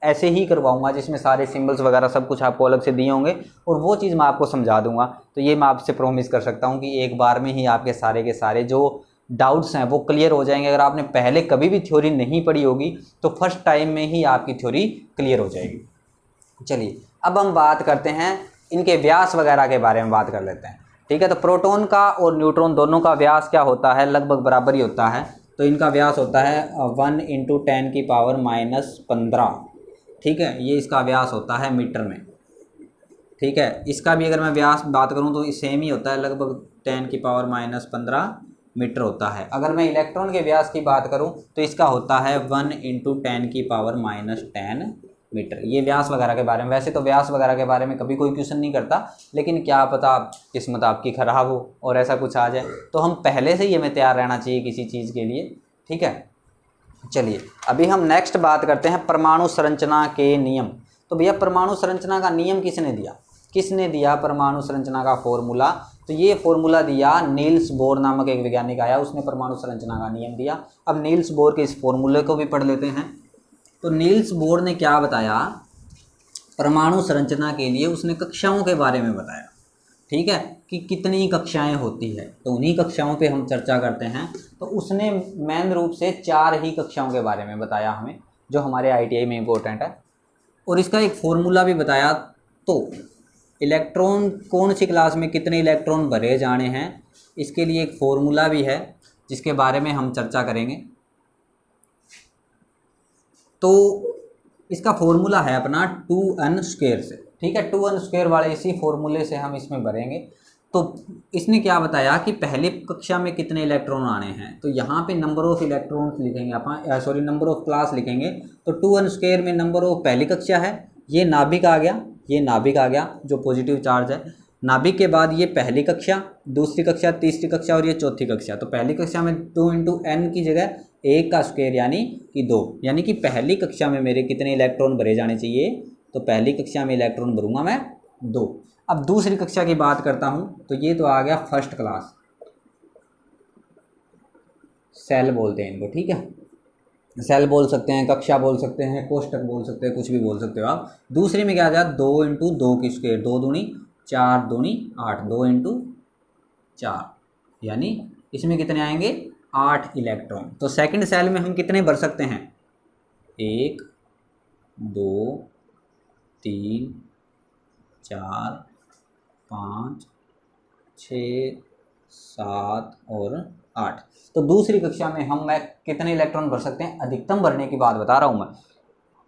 ऐसे ही करवाऊंगा जिसमें सारे सिंबल्स वगैरह सब कुछ आपको अलग से दिए होंगे और वो चीज़ मैं आपको समझा दूंगा। तो ये मैं आपसे प्रॉमिस कर सकता हूँ कि एक बार में ही आपके सारे के सारे जो डाउट्स हैं वो क्लियर हो जाएंगे। अगर आपने पहले कभी भी थ्योरी नहीं पढ़ी होगी तो फर्स्ट टाइम में ही आपकी थ्योरी क्लियर हो जाएगी। चलिए अब हम बात करते हैं इनके व्यास वगैरह के बारे में बात कर लेते हैं। ठीक है, तो प्रोटॉन का और न्यूट्रॉन दोनों का व्यास क्या होता है, लगभग बराबर ही होता है। तो इनका व्यास होता है 1 × 10⁻⁻15। ठीक है, ये इसका व्यास होता है मीटर में। ठीक है, इसका भी अगर मैं व्यास बात करूं तो सेम ही होता है, लगभग 10⁻⁻15 मीटर होता है। अगर मैं इलेक्ट्रॉन के व्यास की बात करूं तो इसका होता है 1 × 10⁻⁻10 मीटर। ये व्यास वगैरह के बारे में, वैसे तो व्यास वगैरह के बारे में कभी कोई क्वेश्चन नहीं करता, लेकिन क्या पता किस्मत आपकी ख़राब हो और ऐसा कुछ आ जाए, तो हम पहले से ही हमें तैयार रहना चाहिए किसी चीज़ के लिए। ठीक है, चलिए अभी हम नेक्स्ट बात करते हैं परमाणु संरचना के नियम। तो भैया परमाणु संरचना का नियम किसने दिया परमाणु संरचना का फॉर्मूला? तो ये फॉर्मूला दिया नील्स बोर नामक एक वैज्ञानिक आया, उसने परमाणु संरचना का नियम दिया। अब नील्स बोर के इस फॉर्मूले को भी पढ़ लेते हैं। तो नील्स बोर ने क्या बताया परमाणु संरचना के लिए, उसने कक्षाओं के बारे में बताया। ठीक है, कि कितनी कक्षाएं होती है, तो उन्हीं कक्षाओं पे हम चर्चा करते हैं। तो उसने मेन रूप से 4 ही कक्षाओं के बारे में बताया हमें, जो हमारे ITI में इम्पोर्टेंट है, और इसका एक फॉर्मूला भी बताया। तो इलेक्ट्रॉन कौन सी क्लास में कितने इलेक्ट्रॉन भरे जाने हैं, इसके लिए एक फॉर्मूला भी है जिसके बारे में हम चर्चा करेंगे। तो इसका फॉर्मूला है अपना 2n² से। ठीक है, 2n² वाले इसी फॉर्मूले से हम इसमें भरेंगे। तो इसने क्या बताया कि पहले कक्षा में कितने इलेक्ट्रॉन आने हैं, तो यहाँ पे नंबर ऑफ इलेक्ट्रॉन्स लिखेंगे अपन, सॉरी नंबर ऑफ क्लास लिखेंगे। तो 2n² में नंबर ऑफ पहली कक्षा है, ये नाभिक आ गया, ये नाभिक आ गया जो पॉजिटिव चार्ज है। नाभिक के बाद ये पहली कक्षा, दूसरी कक्षा, तीसरी कक्षा और ये चौथी कक्षा। तो पहली कक्षा में 2 × n की जगह 1 का स्क्वायर यानी कि 2, यानी कि पहली कक्षा में मेरे कितने इलेक्ट्रॉन भरे जाने चाहिए, तो पहली कक्षा में इलेक्ट्रॉन भरूंगा मैं 2। अब दूसरी कक्षा की बात करता हूं तो ये तो आ गया फर्स्ट क्लास, सेल बोलते हैं इनको। ठीक है, सेल बोल सकते हैं, कक्षा बोल सकते हैं, कोष्टक बोल सकते हैं, कुछ भी बोल सकते हो आप। दूसरी में क्या आ जाए 2 × 2 की स्क्वायर, 2 दूनी 4 दूनी 8, 2 × 4 यानी इसमें कितने आएंगे 8 इलेक्ट्रॉन। तो सेकंड सेल में हम कितने भर सकते हैं 1 2 3 4 5 6 7 और 8। तो दूसरी कक्षा में मैं कितने इलेक्ट्रॉन भर सकते हैं, अधिकतम भरने की बात बता रहा हूँ मैं।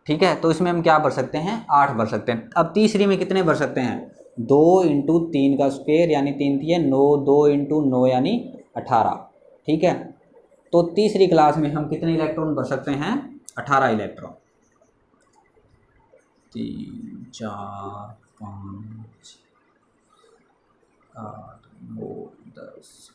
ठीक है, तो इसमें हम क्या भर सकते हैं 8 भर सकते हैं। अब तीसरी में कितने भर सकते हैं 2 × 3 का स्क्वायर यानी 3 3 9, 2 × 9 यानी 18। ठीक है, तो तीसरी क्लास में हम कितने इलेक्ट्रॉन भर सकते हैं 18 इलेक्ट्रॉन। 3 4 5 8 9 10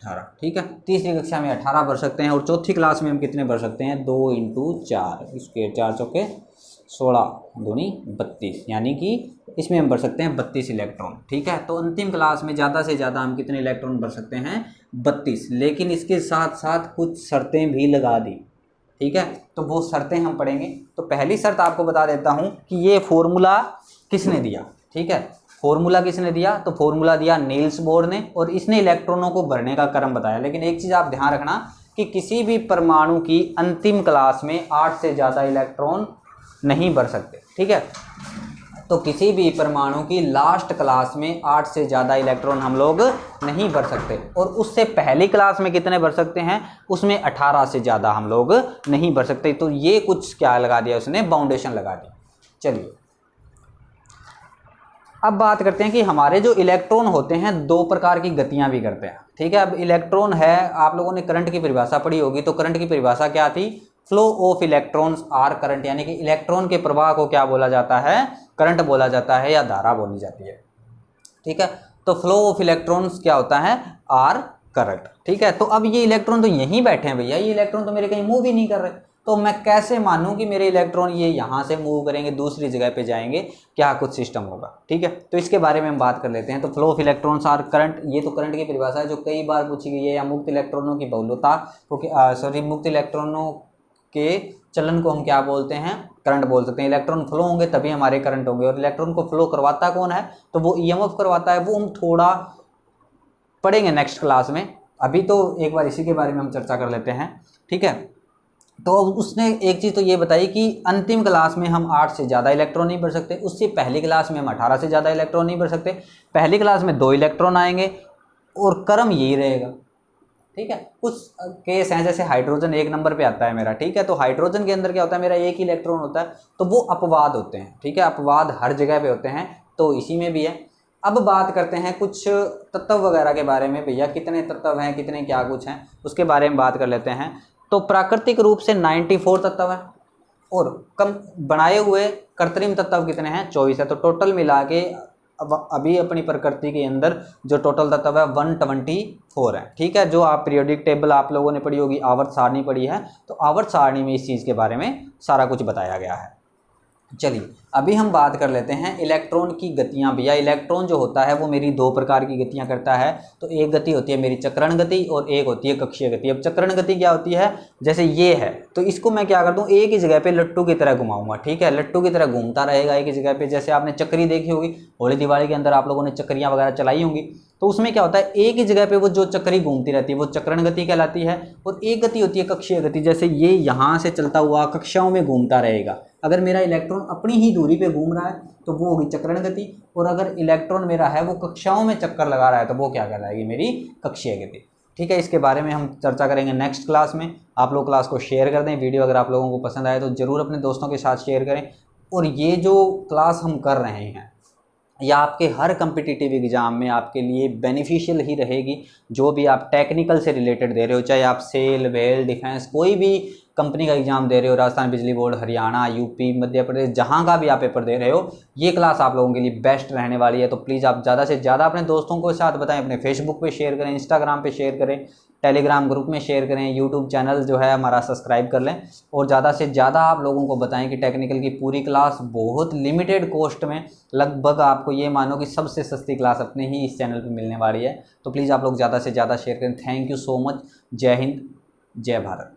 18। ठीक है, तीसरी कक्षा में 18 भर सकते हैं। और चौथी क्लास में हम कितने भर सकते हैं 2 × 4 स्क्वायर, 4 चौके 16 दूनी 32, यानी कि इसमें हम भर सकते हैं 32 इलेक्ट्रॉन। ठीक है, तो अंतिम क्लास में ज़्यादा से ज़्यादा हम कितने इलेक्ट्रॉन भर सकते हैं 32, लेकिन इसके साथ साथ कुछ शर्तें भी लगा दी। ठीक है, तो वो शर्तें हम पढ़ेंगे। तो पहली शर्त आपको बता देता हूँ कि ये फॉर्मूला किसने दिया। ठीक है, फॉर्मूला किसने दिया, तो फॉर्मूला दिया नील्स बोर ने, और इसने इलेक्ट्रॉनों को भरने का क्रम बताया। लेकिन एक चीज़ आप ध्यान रखना कि किसी भी परमाणु की अंतिम क्लास में 8 से ज़्यादा इलेक्ट्रॉन नहीं भर सकते। ठीक है, तो किसी भी परमाणु की लास्ट क्लास में 8 से ज़्यादा इलेक्ट्रॉन हम लोग नहीं भर सकते, और उससे पहली क्लास में कितने भर सकते हैं, उसमें 18 से ज़्यादा हम लोग नहीं भर सकते। तो ये कुछ क्या लगा दिया उसने, बाउंडेशन लगा दिया। चलिए अब बात करते हैं कि हमारे जो इलेक्ट्रॉन होते हैं दो प्रकार की गतियां भी करते हैं, ठीक है। अब इलेक्ट्रॉन है, आप लोगों ने करंट की परिभाषा पढ़ी होगी, तो करंट की परिभाषा क्या थी, flow of electrons are current, यानी कि इलेक्ट्रॉन के प्रवाह को क्या बोला जाता है, करंट बोला जाता है या धारा बोली जाती है, ठीक है। तो फ्लो ऑफ इलेक्ट्रॉन्स क्या होता है, आर करंट, ठीक है। तो अब ये इलेक्ट्रॉन तो यहीं बैठे हैं भैया, ये इलेक्ट्रॉन तो मेरे कहीं मूव ही नहीं कर रहे, तो मैं कैसे मानूं कि मेरे इलेक्ट्रॉन ये यहाँ से मूव करेंगे, दूसरी जगह पे जाएंगे, क्या कुछ सिस्टम होगा, ठीक है। तो इसके बारे में हम बात कर लेते हैं। तो flow of electrons are current, ये तो करंट की परिभाषा है जो कई बार पूछी गई है, या मुक्त इलेक्ट्रॉनों की बहुलता, क्योंकि मुक्त इलेक्ट्रॉनों के चलन को हम क्या बोलते हैं, करंट बोल सकते हैं। इलेक्ट्रॉन फ्लो होंगे तभी हमारे करंट होंगे, और इलेक्ट्रॉन को फ्लो करवाता कौन है, तो वो ईएमएफ करवाता है, वो हम थोड़ा पढ़ेंगे नेक्स्ट क्लास में। अभी तो एक बार इसी के बारे में हम चर्चा कर लेते हैं, ठीक है। तो उसने एक चीज़ तो ये बताई कि अंतिम क्लास में हम 8 से ज़्यादा इलेक्ट्रॉन नहीं भर सकते, उससे पहली क्लास में हम 18 से ज़्यादा इलेक्ट्रॉन नहीं भर सकते। पहली क्लास में 2 इलेक्ट्रॉन आएंगे और क्रम यही रहेगा, ठीक है। कुछ केस हैं जैसे हाइड्रोजन 1 नंबर पे आता है मेरा, ठीक है। तो हाइड्रोजन के अंदर क्या होता है, मेरा एक ही इलेक्ट्रॉन होता है, तो वो अपवाद होते हैं, ठीक है। अपवाद हर जगह पे होते हैं, तो इसी में भी है। अब बात करते हैं कुछ तत्व वगैरह के बारे में, भैया कितने तत्व हैं, कितने क्या कुछ हैं, उसके बारे में बात कर लेते हैं। तो प्राकृतिक रूप से 94 तत्व हैं, और कम बनाए हुए कृत्रिम तत्व कितने हैं, 24 है। तो टोटल मिला के अब अभी अपनी प्रकृति के अंदर जो टोटल तत्व है 124 है, ठीक है। जो आप पीरियोडिक टेबल आप लोगों ने पढ़ी होगी, आवर्त सारणी पढ़ी है, तो आवर्त सारणी में इस चीज़ के बारे में सारा कुछ बताया गया है। चलिए अभी हम बात कर लेते हैं इलेक्ट्रॉन की गतियां। भैया इलेक्ट्रॉन जो होता है वो मेरी 2 प्रकार की गतियां करता है। तो एक गति होती है मेरी चक्रण गति, और एक होती है कक्षीय गति। अब चक्रण गति क्या होती है, जैसे ये है, तो इसको मैं क्या करता हूँ, एक ही जगह पे लट्टू की तरह घुमाऊंगा, ठीक है। लट्टू की तरह घूमता रहेगा एक ही जगह पे। जैसे आपने चक्री देखी होगी, होली दिवाली के अंदर आप लोगों ने चक्रियाँ वगैरह चलाई होंगी, तो उसमें क्या होता है, एक ही जगह पे वो जो चक्री घूमती रहती है वो चक्रण गति कहलाती है। और एक गति होती है कक्षीय गति, जैसे ये यहाँ से चलता हुआ कक्षाओं में घूमता रहेगा। अगर मेरा इलेक्ट्रॉन अपनी ही दूरी पे घूम रहा है तो वो होगी चक्रण गति, और अगर इलेक्ट्रॉन मेरा है वो कक्षाओं में चक्कर लगा रहा है तो वो क्या कहलाएगी, मेरी कक्षीय गति, ठीक है। इसके बारे में हम चर्चा करेंगे नेक्स्ट क्लास में। आप लोग क्लास को शेयर कर दें, वीडियो अगर आप लोगों को पसंद आए तो ज़रूर अपने दोस्तों के साथ शेयर करें। और ये जो क्लास हम कर रहे हैं या आपके हर कम्पिटिटिव एग्ज़ाम में आपके लिए बेनिफिशियल ही रहेगी। जो भी आप टेक्निकल से रिलेटेड दे रहे हो, चाहे आप सेल, वेल, डिफेंस, कोई भी कंपनी का एग्ज़ाम दे रहे हो, राजस्थान बिजली बोर्ड, हरियाणा, यूपी, मध्य प्रदेश, जहाँ का भी आप पेपर दे रहे हो, ये क्लास आप लोगों के लिए बेस्ट रहने वाली है। तो प्लीज़ आप ज़्यादा से ज़्यादा अपने दोस्तों के साथ बताएं, अपने फेसबुक पे शेयर करें, इंस्टाग्राम पे शेयर करें, टेलीग्राम ग्रुप में शेयर करें, यूट्यूब चैनल जो है हमारा सब्सक्राइब कर लें, और ज़्यादा से ज़्यादा आप लोगों को बताएं कि टेक्निकल की पूरी क्लास बहुत लिमिटेड कॉस्ट में, लगभग आपको ये मानो कि सबसे सस्ती क्लास अपने ही इस चैनल पर मिलने वाली है। तो प्लीज़ आप लोग ज़्यादा से ज़्यादा शेयर करें। Thank you so much. जय हिंद, जय भारत।